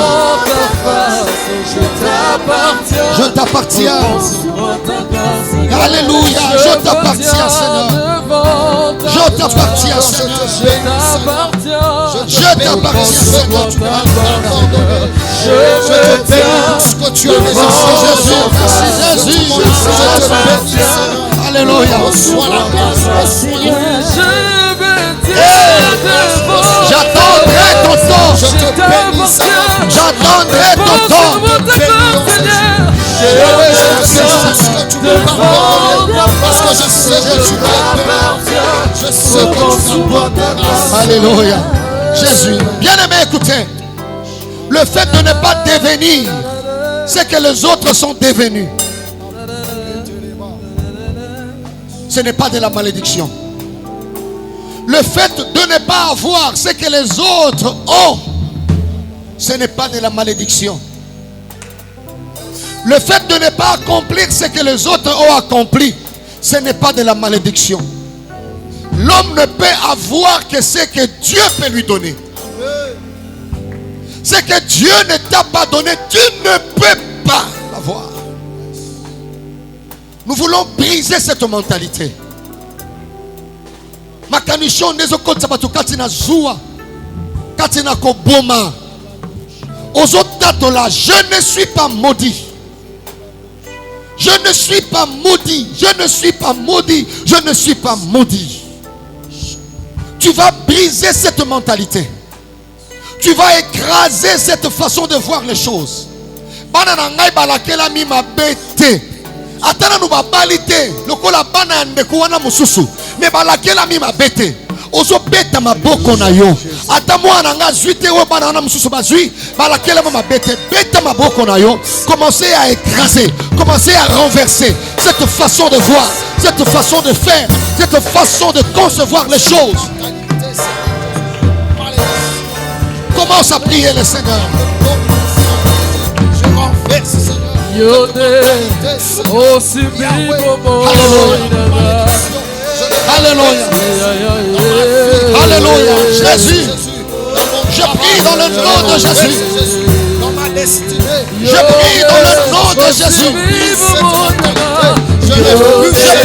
Je t'appartiens. Alléluia. Je t'appartiens, Seigneur. Je t'appartiens, Seigneur. Je t'appartiens, Seigneur. Je te bénis pour ce que tu as déjà fait. Merci Jésus. Alléluia. Reçois la grâce. J'attendrai ton temps. Je te bénis, Seigneur. J'attendrai ton temps. Je sais ce que tu veux pardonner. Parce que je sais que tu m'appartiens. Je sais que tu dois ta grâce. Alléluia. Jésus. Bien-aimé, écoutez. Le fait de ne pas devenir ce que les autres sont devenus, ce n'est pas de la malédiction. Le fait de ne pas avoir ce que les autres ont, ce n'est pas de la malédiction. Le fait de ne pas accomplir ce que les autres ont accompli, ce n'est pas de la malédiction. L'homme ne peut avoir que ce que Dieu peut lui donner. Ce que Dieu ne t'a pas donné, tu ne peux pas l'avoir. Nous voulons briser cette mentalité. Makanisho nezo kotsa batu katina zua, katina koboma. Ozotatola, je ne suis pas maudit. Je ne suis pas maudit. Je ne suis pas maudit. Je ne suis pas maudit. Tu vas briser cette mentalité. Tu vas écraser cette façon de voir les choses. Banana ngai balakela mi mabete. Atana nu babalite. Lokola bana ndeko wana mususu. Me balakela mi mabete. Ozo beta maboko na yo. Ata mwana nga zuite o bana na mususu bazui, balakela ma bete beta maboko na yo. Commencez à écraser, commencez à renverser cette façon de voir, cette façon de faire, cette façon de concevoir les choses. Commence à prier le Seigneur. Je renverse, Seigneur. Alléluia. Alléluia. Jésus. Je prie dans le nom de Jésus. Dans ma destinée. Je prie dans le nom de Jésus. Je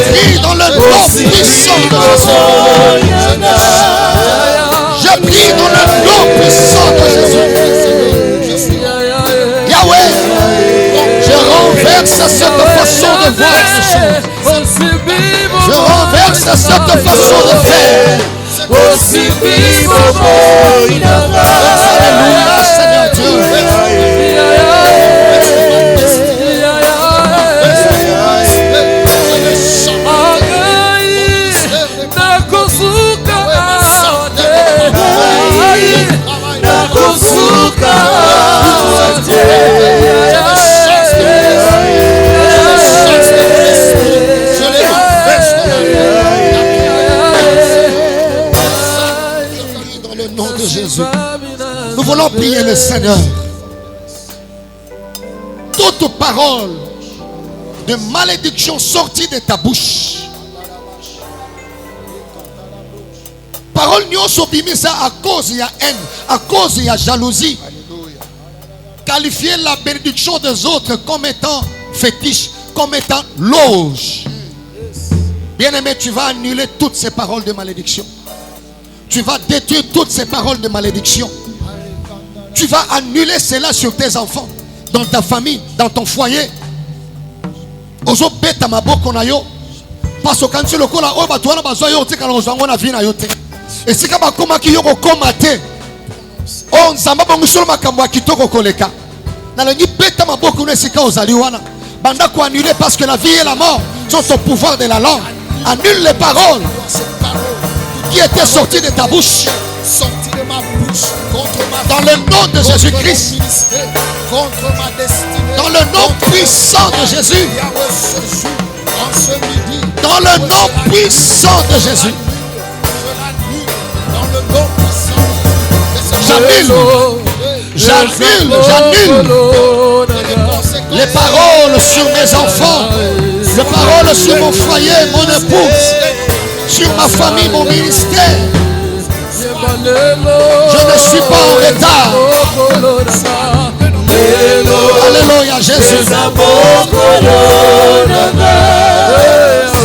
prie dans le nom puissant de Jésus. Je prie dans le nom puissant de Jésus. Yahweh, je renverse cette façon de voir les choses. Je renverse cette façon de faire. Alléluia, Seigneur Dieu. Nous voulons prier le Seigneur. Toute parole de malédiction sortie de ta bouche. Parole n'y ça à cause de la haine, à cause de la jalousie. Qualifier la bénédiction des autres comme étant fétiche, comme étant loge. Bien-aimé, tu vas annuler toutes ces paroles de malédiction. Tu vas détruire toutes ces paroles de malédiction. Tu vas annuler cela sur tes enfants, dans ta famille, dans ton foyer. Ozo beta maboko na yo. Parce que quand tu le kola oba tuana bazo yo tika na zongo na vie na yo te. Et si ka ba koma ki yo ko koma te. On nzamba bongo solo makambo ya kitoko koleka. Na lengi beta maboko na sika ozali wana. Banda ko annuler parce que la vie et la mort sont au pouvoir de la langue. Annule les paroles qui étaient sorties de ta bouche. Sorti de ma bouche contre ma dans le nom de Jésus-Christ, contre ma destinée, dans le nom puissant de Jésus, dans le nom puissant de Jésus, j'annule les paroles sur mes enfants, les paroles sur mon foyer, mon épouse, sur ma famille, mon ministère. Je ne suis pas en retard. Alléluia, Jésus.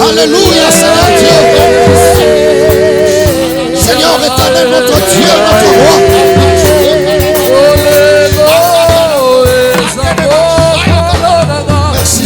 Alléluia, Seigneur Dieu. Seigneur éternel, notre Dieu, notre roi. Merci,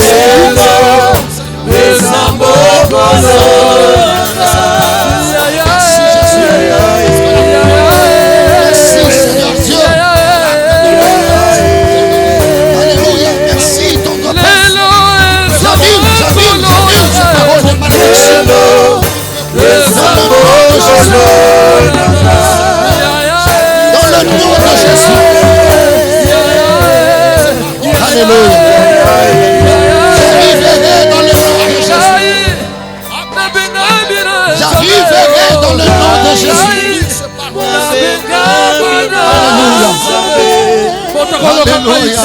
dans le nom de Jésus. Alléluia. J'arriverai dans le nom de Jésus. J'arriverai dans le nom de Jésus. Alléluia.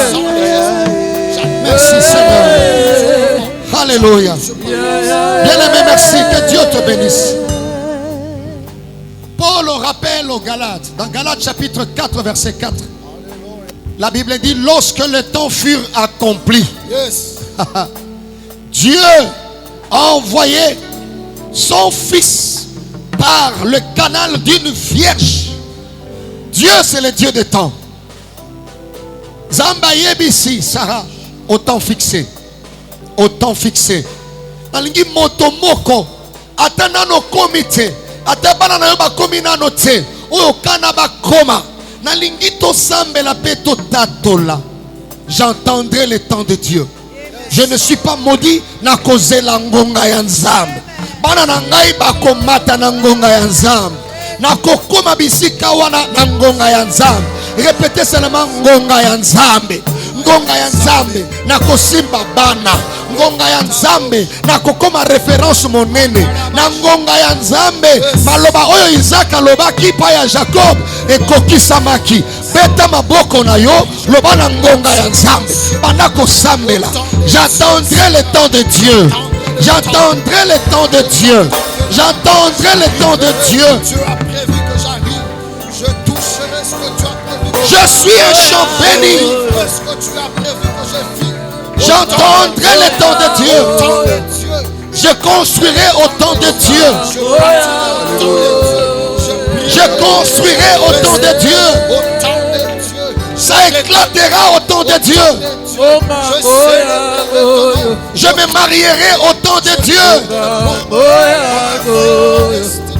Merci Seigneur. Alléluia. Bien-aimé, merci. Que Dieu te bénisse. Paul rappelle aux Galates, dans Galates chapitre 4, verset 4. La Bible dit, lorsque le temps fut accompli, Dieu a envoyé son fils par le canal d'une vierge. Dieu, c'est le Dieu des temps. Zamba yebisi Sarah, au temps fixé. Au temps fixé. Nalingi motomoko, atana no komite, atabana na yoba komina no te, oyo kana ba koma. Nalingi to sambe la peto tatola. J'entendrai le temps de Dieu. Je ne suis pas maudit na koze la ngonga ya nzambe. Bana na ngai ba komata na ngonga ya nzambe. nakokoma bisika wana na ngonga ya Nzambe. Répétez seulement ngonga ya Nzambe. Ngonga ya Nzambe nakosimba bana. Ngonga ya Nzambe nakokoma référence monene. Na ngonga ya Nzambe maloba oyo Isaac alobaki pa ya Jacob ekokisamaki. Beta maboko na yo loba na ngonga ya Nzambe bana kosambela. J'attendrai le temps de Dieu. J'attendrai le temps de Dieu. J'attendrai le temps de Dieu. Tu as prévu que j'arrive. Je toucherai ce que tu as prévu. Je suis un champ béni. Ce que tu as prévu que je vis. J'entendrai le temps de Dieu. Au temps de Dieu. Je construirai au temps de Dieu. Je bâtirai au temps de Dieu. Je construirai au temps de Dieu. Au temps de Dieu. Ça éclatera au temps de Dieu. Je célébrerai. Je me marierai au temps de Dieu.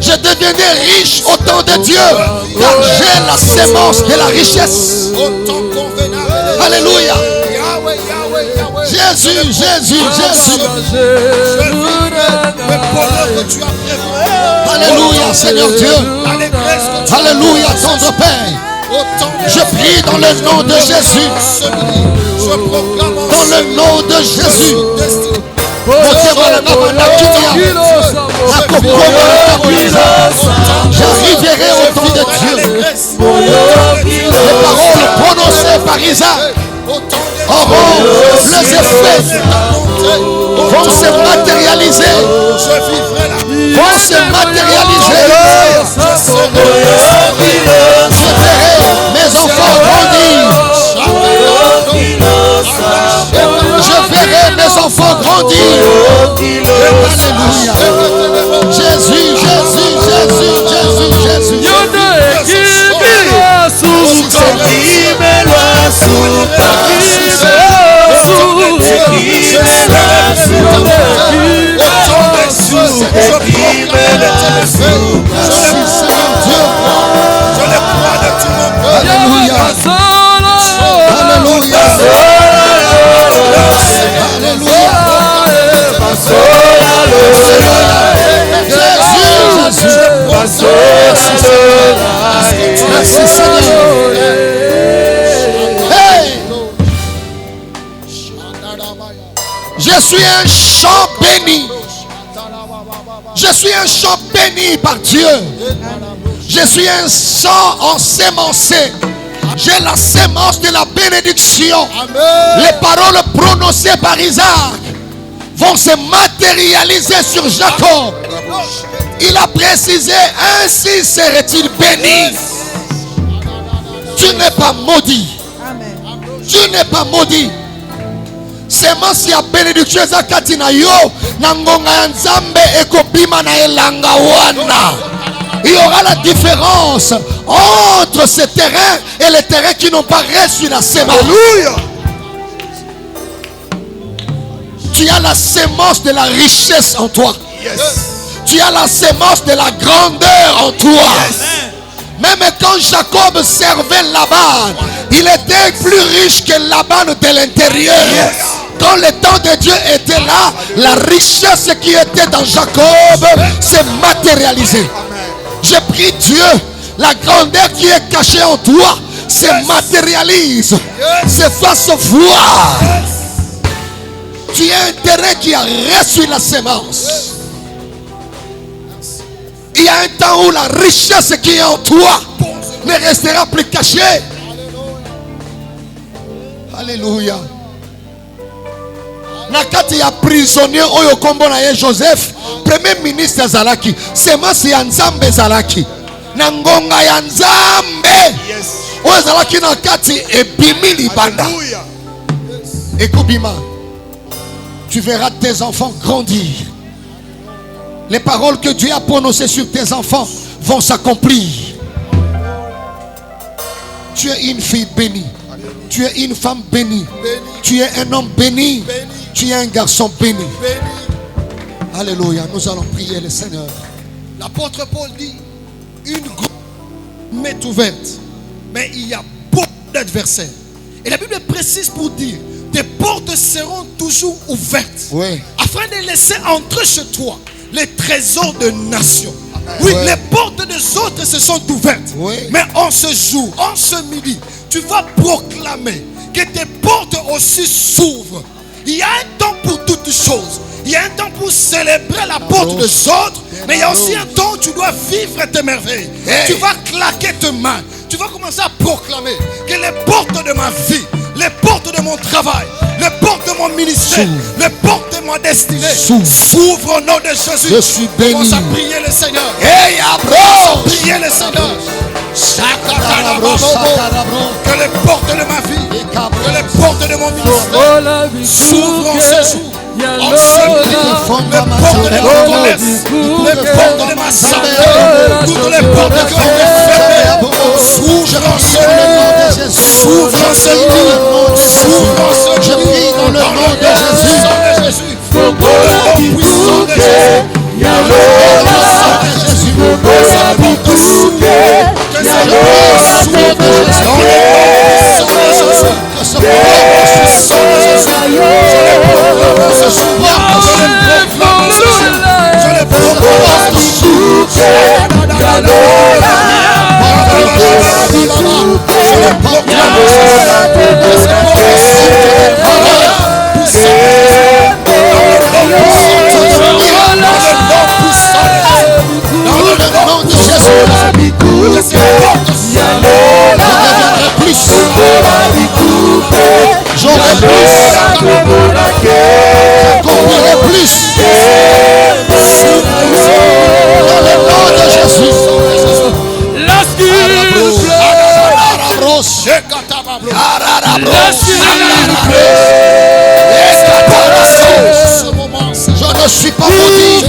Je deviendrai riche au temps de Dieu. Car j'ai la sémence de la richesse. Au temps convenable. Alléluia. Yahweh, Yahweh, Yahweh. Jésus, Jésus, Jésus. Je vivrai le bonheur que tu as prévu. Alléluia, Seigneur Dieu. L'allégresse que tu as Alléluia, tendre Père. Je prie dans le nom de Jésus. Je proclame Dans le nom de Jésus. J'arriverai au temps de Dieu. Les paroles prononcées par Isaac auront les effets, vont se matérialiser. Vont se matérialiser. Je verrai mes enfants grandir. Je verrai mes enfants grandir. Alléluia. Jésus, Jésus, Jésus, Jésus, Jésus. Merci Seigneur. Hey! Je suis un champ béni. Je suis un champ béni par Dieu. Je suis un sang ensémencé. J'ai la sémence de la bénédiction. Les paroles prononcées par Isaac vont se matérialiser sur Jacob. Il a précisé, ainsi serait-il béni. Tu n'es pas maudit. Tu n'es pas maudit. Semence ya bénédiction za kati na yo na ngonga ya Nzambe ekobima na elanga wana. Il y aura la différence entre ce terrain et les terrains qui n'ont pas reçu la sémence. Alléluia. Tu as la sémence de la richesse en toi. Yes. Tu as la sémence de la grandeur en toi. Yes. Même quand Jacob servait Laban, il était plus riche que Laban de l'intérieur. Yes. Quand le temps de Dieu était là, la richesse qui était dans Jacob s'est matérialisée. Je prie Dieu, la grandeur qui est cachée en toi se matérialise, se fasse voir. Tu es un terrain qui a reçu la sémence. Il y a un temps où la richesse qui est en toi ne restera plus cachée. Alléluia. Nakati ya prisonnier oyo kombo na ye Joseph, premier ministre Zalaki, semence ya Nzambe Zalaki. Na ngonga ya Nzambe. Oyo Zalaki na kati ebimi libanda. Ekubima. Tu verras tes enfants grandir. Les paroles que Dieu a prononcées sur tes enfants vont s'accomplir. Tu es une fille bénie. Tu es une femme bénie. Tu es un homme béni. Tu es un garçon béni. Alléluia. Nous allons prier le Seigneur. L'apôtre Paul dit, une grande est ouverte, mais il y a beaucoup d'adversaires. Et la Bible précise pour dire, tes portes seront toujours ouvertes, oui, afin de laisser entrer chez toi les trésors de nations. Oui, les portes des autres se sont ouvertes. Oui. Mais en ce jour, en ce midi, tu vas proclamer que tes portes aussi s'ouvrent. Il y a un temps pour toutes choses. Il y a un temps pour célébrer la porte des autres. Mais il y a aussi un temps où tu dois vivre tes merveilles. Tu vas claquer tes mains. Tu vas commencer à proclamer que les portes de ma vie, les portes de mon travail, les portes de mon ministère, les portes de ma destinée s'ouvrent au nom de Jésus. Je suis béni. Commence à prier le Seigneur. Hey, abro. Priez le Seigneur. Que les portes de ma vie, que les portes de mon ministère s'ouvrent en ce jour. En ce midi, les portes de mon commerce, les portes de ma santé, toutes les portes qui ont été fermées s'ouvrent en ce midi. S'ouvrent en ce midi. S'ouvrent en ce midi. Je prie dans le nom de Jésus. Dans le nom puissant de Jésus. J'aurai plus. J'accomplirai plus. Dans le nom de Jésus. Je ne suis pas maudit.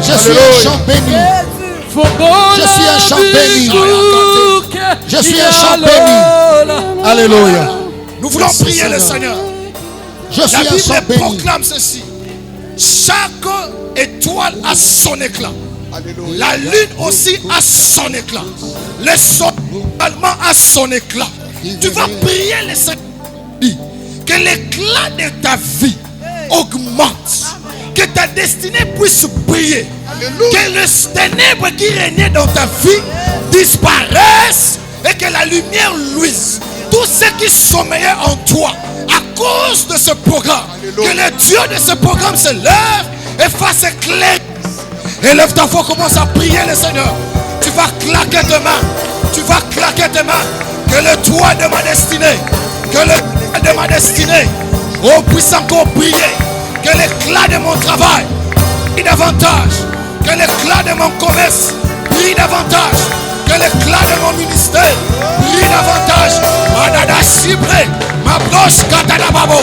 Je suis un champ béni. Je suis un champ béni. Je suis un champ béni. Alléluia. Nous voulons prier le Seigneur. Je suis La un champ Bible béni. proclame ceci. Chaque étoile a son éclat. La lune aussi a son éclat. Le soleil également a son éclat. Tu vas prier le Seigneur. Que l'éclat de ta vie augmente. Que ta destinée puisse briller. Que les ténèbres qui régnaient dans ta vie disparaissent. Et que la lumière luise. Tous ceux qui sommeillent en toi à cause de ce programme. Que le Dieu de ce programme se lève et fasse éclairer. Élève ta voix, commence à prier le Seigneur. Tu vas claquer tes mains. Tu vas claquer tes mains. Que le toit de ma destinée, que le toit de ma destinée, puisse encore briller. Que l'éclat de mon travail brille davantage. Que l'éclat de mon commerce brille davantage. Que l'éclat de mon ministère brille davantage. Madada Sibre, ma broche Katanababo,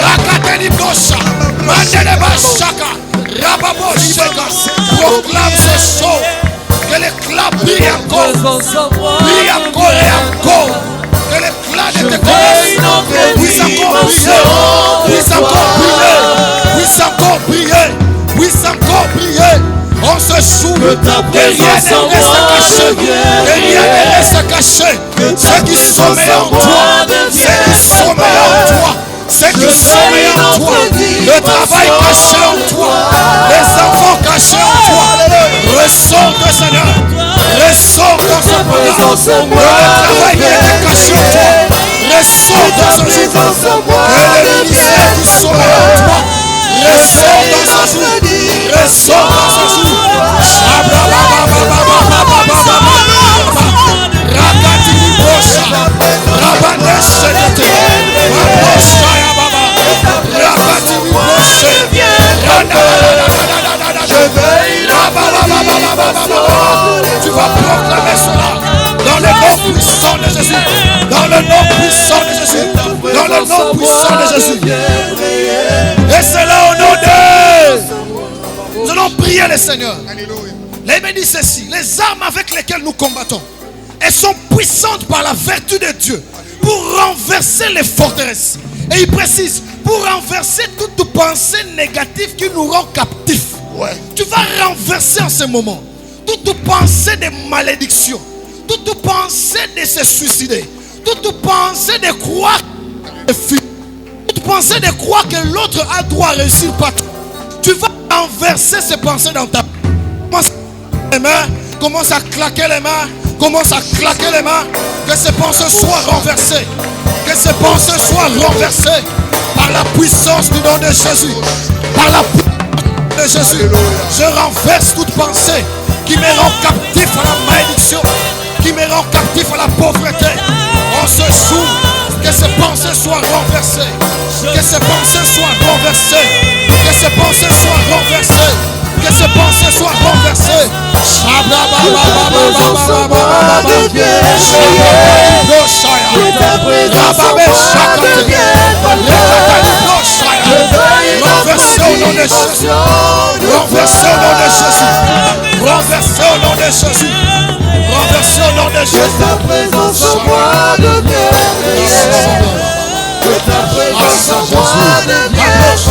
Rakateni Brosha, Mandeleba Shaka, Rababo Sheka. Proclame ce show. Que l'éclat brille encore. Brille encore et encore. Que l'éclat de tes commerces puisse encore briller. Puisse encore briller. Puisse encore briller. Puisse encore briller. On se souvient que rien ne reste caché. Que rien ne reste caché. Ceux qui sommeillent en toi. Ceux qui sommeillent en toi. Ceux qui sommeillent en toi. Le travail caché en toi. Les enfants cachés en toi. Ressort, Seigneur. Ressort dans ce programme. Que le travail qui était caché en toi. Ressort dans ce jour. Que le ministère qui sommeille en toi. Ressort dans ce jour. Ressort dans ce jour. Rakatini Brosha. Rabanesh Rakatini Brosha. Jésus. Et c'est là au nom de... Nous allons prier le Seigneur. Les dit ceci: les armes avec lesquelles nous combattons, elles sont puissantes par la vertu de Dieu pour renverser les forteresses. Et il précise, pour renverser toute pensée négative qui nous rend captifs. Ouais. Tu vas renverser en ce moment toute pensée de malédiction, toute pensée de se suicider, toute pensée de croire, toute pensée de croire que l'autre a droit à réussir par toi. Tu vas renverser ces pensées dans ta vie. Commence à claquer les mains. Commence à claquer les mains. Que ces pensées soient renversées. Que ces pensées soient renversées par la puissance du nom de Jésus. Par la puissance de Jésus. Je renverse toute pensée qui me rend captif à la malédiction, qui me rend captif à la pauvreté. En ce jour, que ces pensées soient renversées. Que ces pensées soient renversées. Que ces pensées soient renversées. Que ces pensées soient renversées. Renversez au nom de Jésus. Renversez au nom de Jésus. Renversez au nom de Jésus. Renversez au nom de Jésus. Que ta présence en moi devienne. Que ta présence en moi devienne.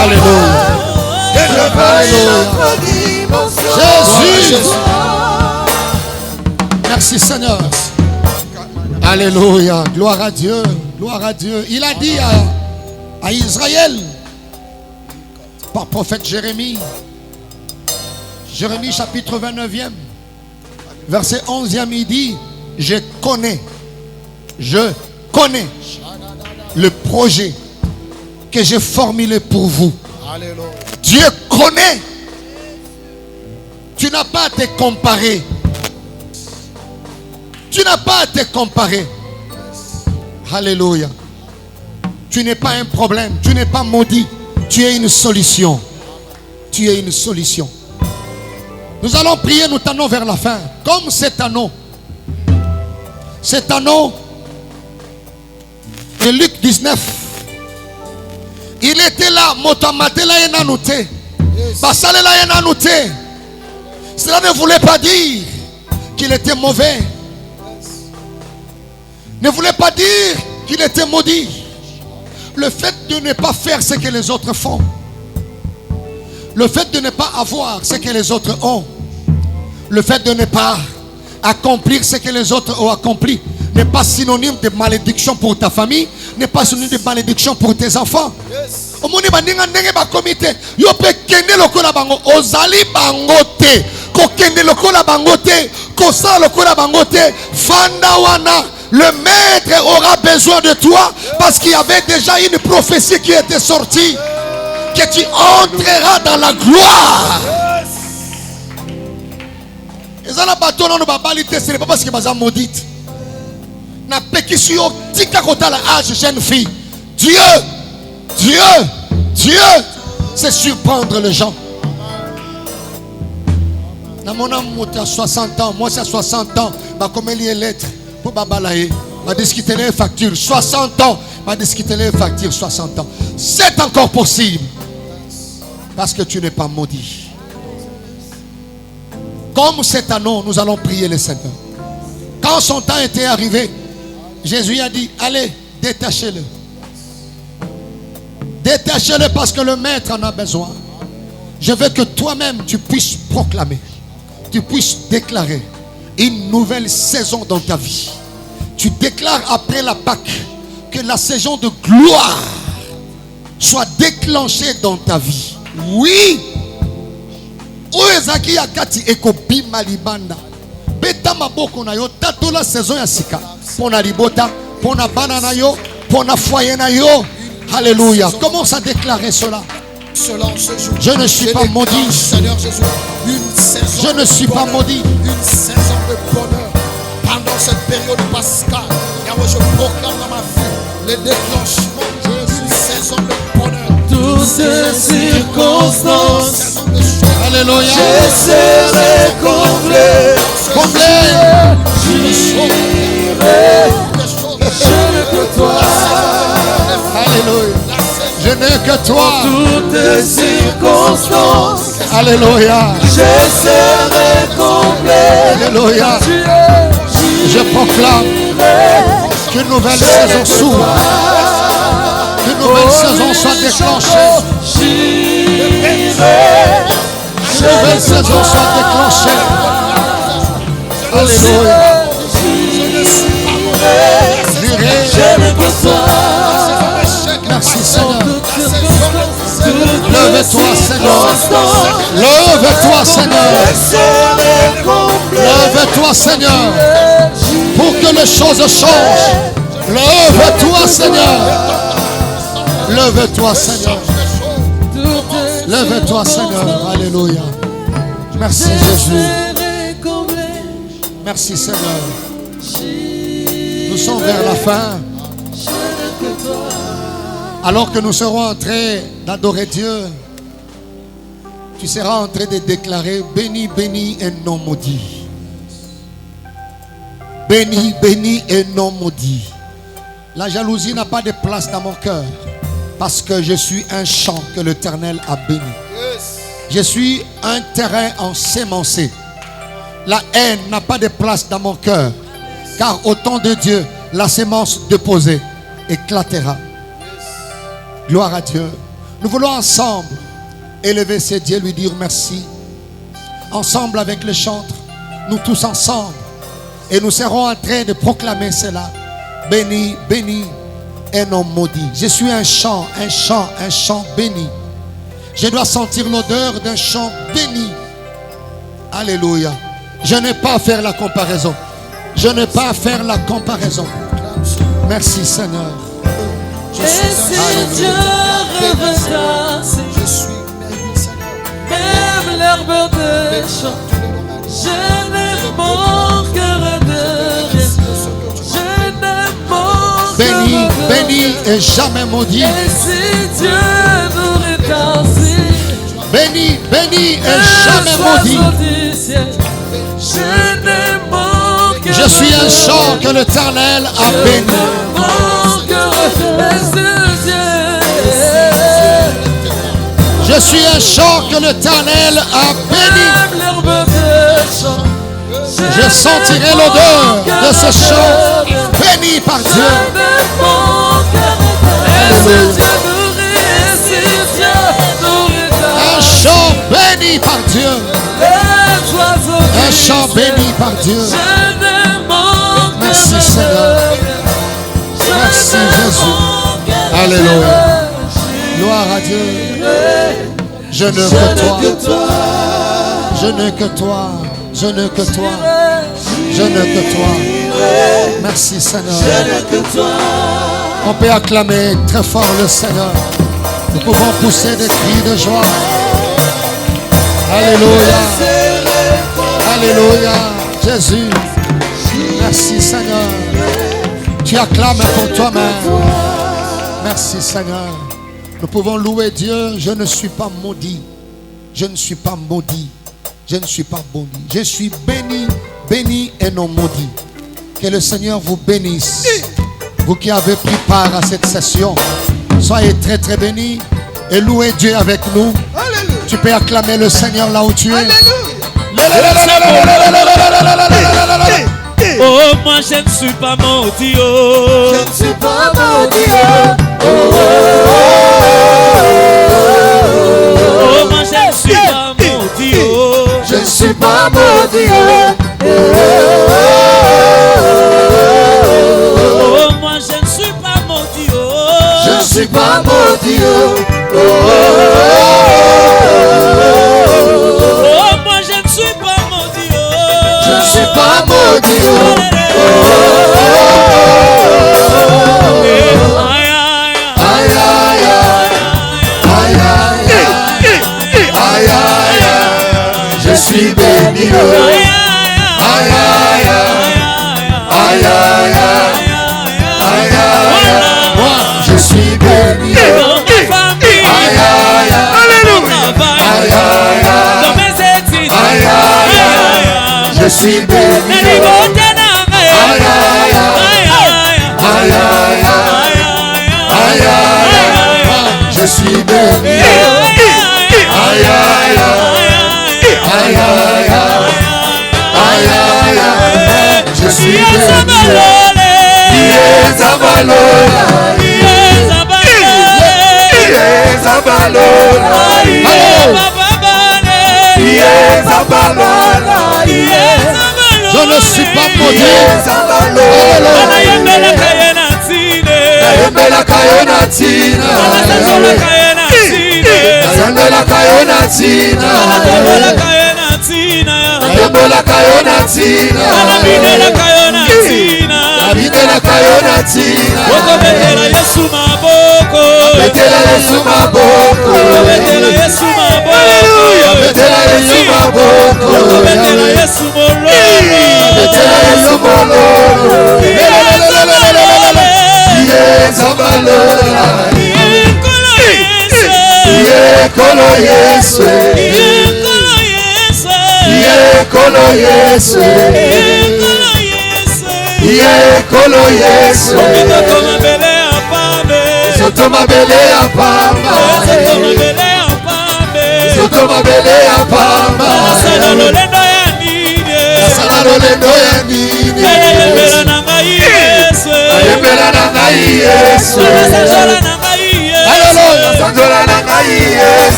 Alléluia. Jésus. Merci Seigneur. Alléluia. Gloire à Dieu. Gloire à Dieu. Il a dit à Israël par prophète Jérémie. Jérémie chapitre 29e. Verset 11e. Il dit: je connais le projet que j'ai formulé pour vous. Alléluia. Dieu connaît. Tu n'as pas à te comparer. Tu n'as pas à te comparer. Alléluia. Tu n'es pas un problème. Tu n'es pas maudit. Tu es une solution. Tu es une solution. Nous allons prier, nous tendons vers la fin. Comme cet anneau de Luc 19. Il était là, cela ne voulait pas dire qu'il était mauvais. Ne voulait pas dire qu'il était maudit. Le fait de ne pas faire ce que les autres font, le fait de ne pas avoir ce que les autres ont, le fait de ne pas accomplir ce que les autres ont accompli n'est pas synonyme de malédiction pour ta famille, n'est pas synonyme de malédiction pour tes enfants. Omoni bandinga ndenge ba comité yo pe kende lokola bango ozali bangote ko kende lokola bangote ko sa lokola bangote fanda wana. Le maître aura besoin de toi parce qu'il y avait déjà une prophétie qui était sortie que tu entreras dans la gloire. Et ça n'a pas ton nom de babalité, ce n'est pas parce que baza maudite. Na pekisio tika kota la âge jeune fille. Dieu, c'est surprendre les gens. Na mon amour à 60 ans, moi c'est à 60 ans, ma comme les lettres pour babalaye, ma discuter les factures 60 ans, ma discuter les factures 60 ans. C'est encore possible parce que tu n'es pas maudit. Comme cet anneau, nous allons prier le Seigneur. Quand son temps était arrivé, Jésus a dit: allez, détachez-le. Détachez-le parce que le maître en a besoin. Je veux que toi-même tu puisses proclamer, tu puisses déclarer une nouvelle saison dans ta vie. Tu déclares après la Pâque que la saison de gloire soit déclenchée dans ta vie. Oui. Oezaki yakati ekobi malibanda. Beta maboko na yo tatola saison ya sika. Pona libota, pona bana na yo, pona foyer na yo. Alléluia. Commence à déclarer cela. Je ne suis pas maudit. Seigneur Jésus, une saison. Je ne suis pas maudit. Une saison de bonheur. Pendant cette période pascale, je proclame dans ma vie le déclenchement d'une saison de bonheur. Toutes ces circonstances, alléluia, je serai comblé. J'irai, je ne peux toi. Alléluia. Je n'ai que toi. toutes les circonstances. Alléluia. Je serai complet. Alléluia. Tu es, Je proclame qu'une nouvelle saison s'ouvre. Qu'une nouvelle saison soit déclenchée. Qu'une nouvelle saison soit déclenchée. Alléluia. J'irai. Merci Seigneur. Lève-toi Seigneur. Lève-toi Seigneur. Lève-toi Seigneur. Pour que les choses changent. Lève-toi Seigneur. Lève-toi Seigneur. Lève-toi Seigneur. Alléluia. Merci Jésus. Merci Seigneur. Nous sommes vers la fin. Alors que nous serons en train d'adorer Dieu, tu seras en train de déclarer béni, béni et non maudit. Béni, béni et non maudit. La jalousie n'a pas de place dans mon cœur parce que je suis un champ que l'Éternel a béni. Je suis un terrain ensémencé. La haine n'a pas de place dans mon cœur car au temps de Dieu, la sémence déposée éclatera. Gloire à Dieu. Nous voulons ensemble élever ces dieux, lui dire merci. Ensemble avec les chantres, nous tous ensemble. Et nous serons en train de proclamer cela. Béni, béni et non maudit. Je suis un champ béni. Je dois sentir l'odeur d'un champ béni. Alléluia. Je n'ai pas à faire la comparaison. Je n'ai pas à faire la comparaison. Merci Seigneur. Et si Dieu reviendra, Je suis béni Seigneur. même l'herbe des champs, je ne manquerai de rien. Je ne manquerai Béni, de rien. béni et jamais maudit. Et si Dieu nous rétablit, Béni, béni et jamais maudit. je ne manquerai Je suis un champ que l'Éternel a béni. Je suis un champ que l'Éternel a béni. Je sentirai l'odeur de ce champ béni par Dieu. Un champ béni par Dieu. Un champ béni par Dieu. Merci Seigneur. Merci Jésus. Alléluia. Gloire à Dieu. Je n'ai que toi. Je n'ai que toi. Je n'ai que toi. Je n'ai que toi. Merci Seigneur. On peut acclamer très fort le Seigneur. Nous pouvons pousser des cris de joie. Alléluia. Alléluia. Jésus. Merci Seigneur. Tu acclames pour toi-même. Merci Seigneur. Nous pouvons louer Dieu. Je ne suis pas maudit. Je ne suis pas maudit. Je ne suis pas maudit. Je suis béni, béni et non maudit. Que le Seigneur vous bénisse. Vous qui avez pris part à cette session, soyez très très bénis et louez Dieu avec nous. Alléluia. Tu peux acclamer le Seigneur là où tu es. Oh, moi je ne suis pas maudit. Oh. Je ne suis pas maudit. Oh, moi je ne suis pas maudit. Oh. Je ne suis pas maudit. Oh, moi je ne suis pas maudit. Oh. Je ne suis pas maudit. Oh, moi je ne suis pas maudit. Oh. Je ne suis pas maudit. Aïe, aïe, Aïe aïe aïe aïe aïe aïe. Je suis béni. Aïe aïe aïe aïe aïe aïe. Moi je suis béni. dans ma famille, Aïe aïe aïe dans mon travail, aïe dans mes études, aïe aïe. Je suis béni. les côtés d'arrêt. Aïe aïe aïe Aïe, aïe, aïe aïe aïe aïe. Je Je ne suis pas maudit.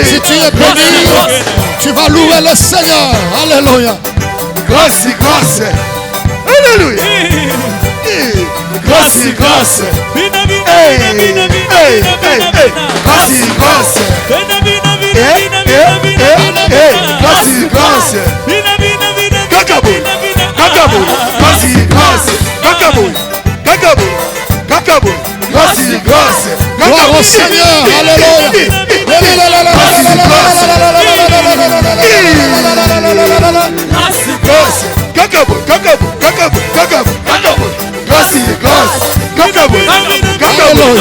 Si tu es béni, tu vas louer le Seigneur. Alléluia. Grâce, grâce. Alléluia. Grâce, grâce. Grâce, grâce. Grâce, grâce. Kakabou. Kakabou. Grâce, grâce. Kakabou. Kakabou. Kakabou. Grâce, grâce. Gloire au Seigneur. Alléluia. Grâce, kakabou, kakabou, kakabou, kakabou, kakabou. Grâce, grâce, kakabou, kakabou,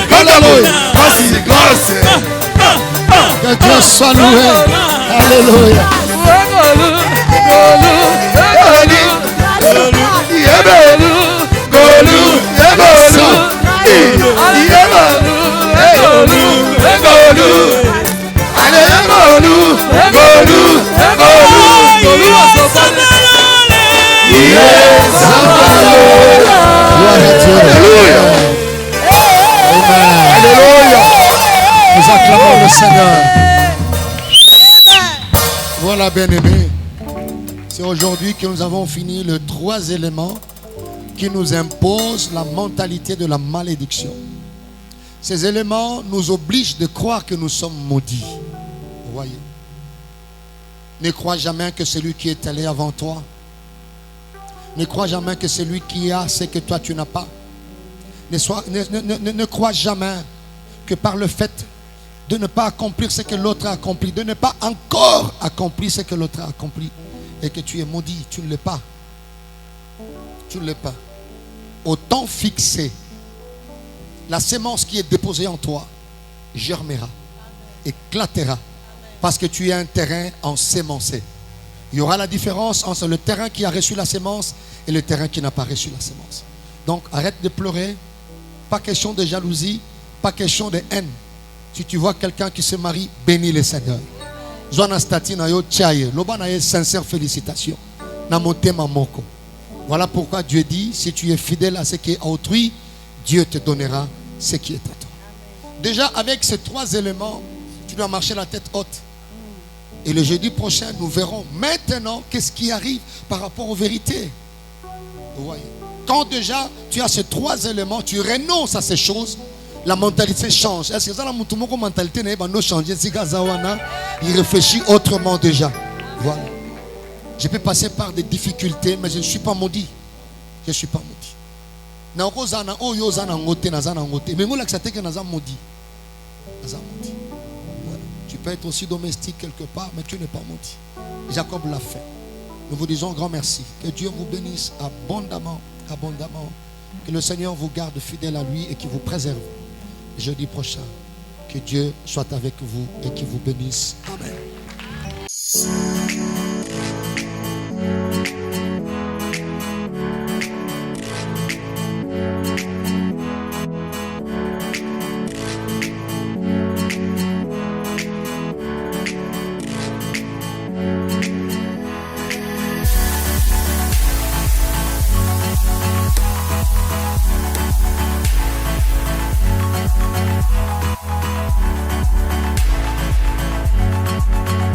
kakabou. Grâce, grâce. Que Dieu soit loué. Alléluia. Nous acclamons le Seigneur. Voilà, bien-aimés. C'est aujourd'hui que nous avons fini les 3 éléments qui nous imposent la mentalité de la malédiction. Ces éléments nous obligent de croire que nous sommes maudits. Vous voyez? Ne crois jamais que celui qui est allé avant toi. Ne crois jamais que celui qui a ce que toi tu n'as pas. Ne crois jamais que par le fait de ne pas accomplir ce que l'autre a accompli, de ne pas encore accomplir ce que l'autre a accompli, et que tu es maudit. Tu ne l'es pas. Tu ne l'es pas. Au temps fixé, la sémence qui est déposée en toi germera, éclatera, parce que tu es un terrain ensémencé. Il y aura la différence entre le terrain qui a reçu la sémence et le terrain qui n'a pas reçu la sémence. Donc arrête de pleurer. Pas question de jalousie, pas question de haine. Si tu vois quelqu'un qui se marie, bénis le Seigneur. Sincère félicitations. Voilà pourquoi Dieu dit, si tu es fidèle à ce qui est à autrui, Dieu te donnera ce qui est à toi. Déjà avec ces 3 éléments, tu dois marcher la tête haute. Et le jeudi prochain, nous verrons maintenant qu'est-ce qui arrive par rapport aux vérités. Vous voyez. Quand déjà tu as ces 3 éléments, tu renonces à ces choses, la mentalité change. Est-ce que ça, la mentalité n'est pas changer? Il réfléchit autrement déjà. Voilà. Je peux passer par des difficultés, mais je ne suis pas maudit. Je ne suis pas maudit. Tu peux être aussi domestique quelque part, mais tu n'es pas maudit. Jacob l'a fait. Nous vous disons grand merci. Que Dieu vous bénisse abondamment, abondamment. Que le Seigneur vous garde fidèle à lui et qu'il vous préserve. Jeudi prochain, que Dieu soit avec vous et qu'il vous bénisse. Amen.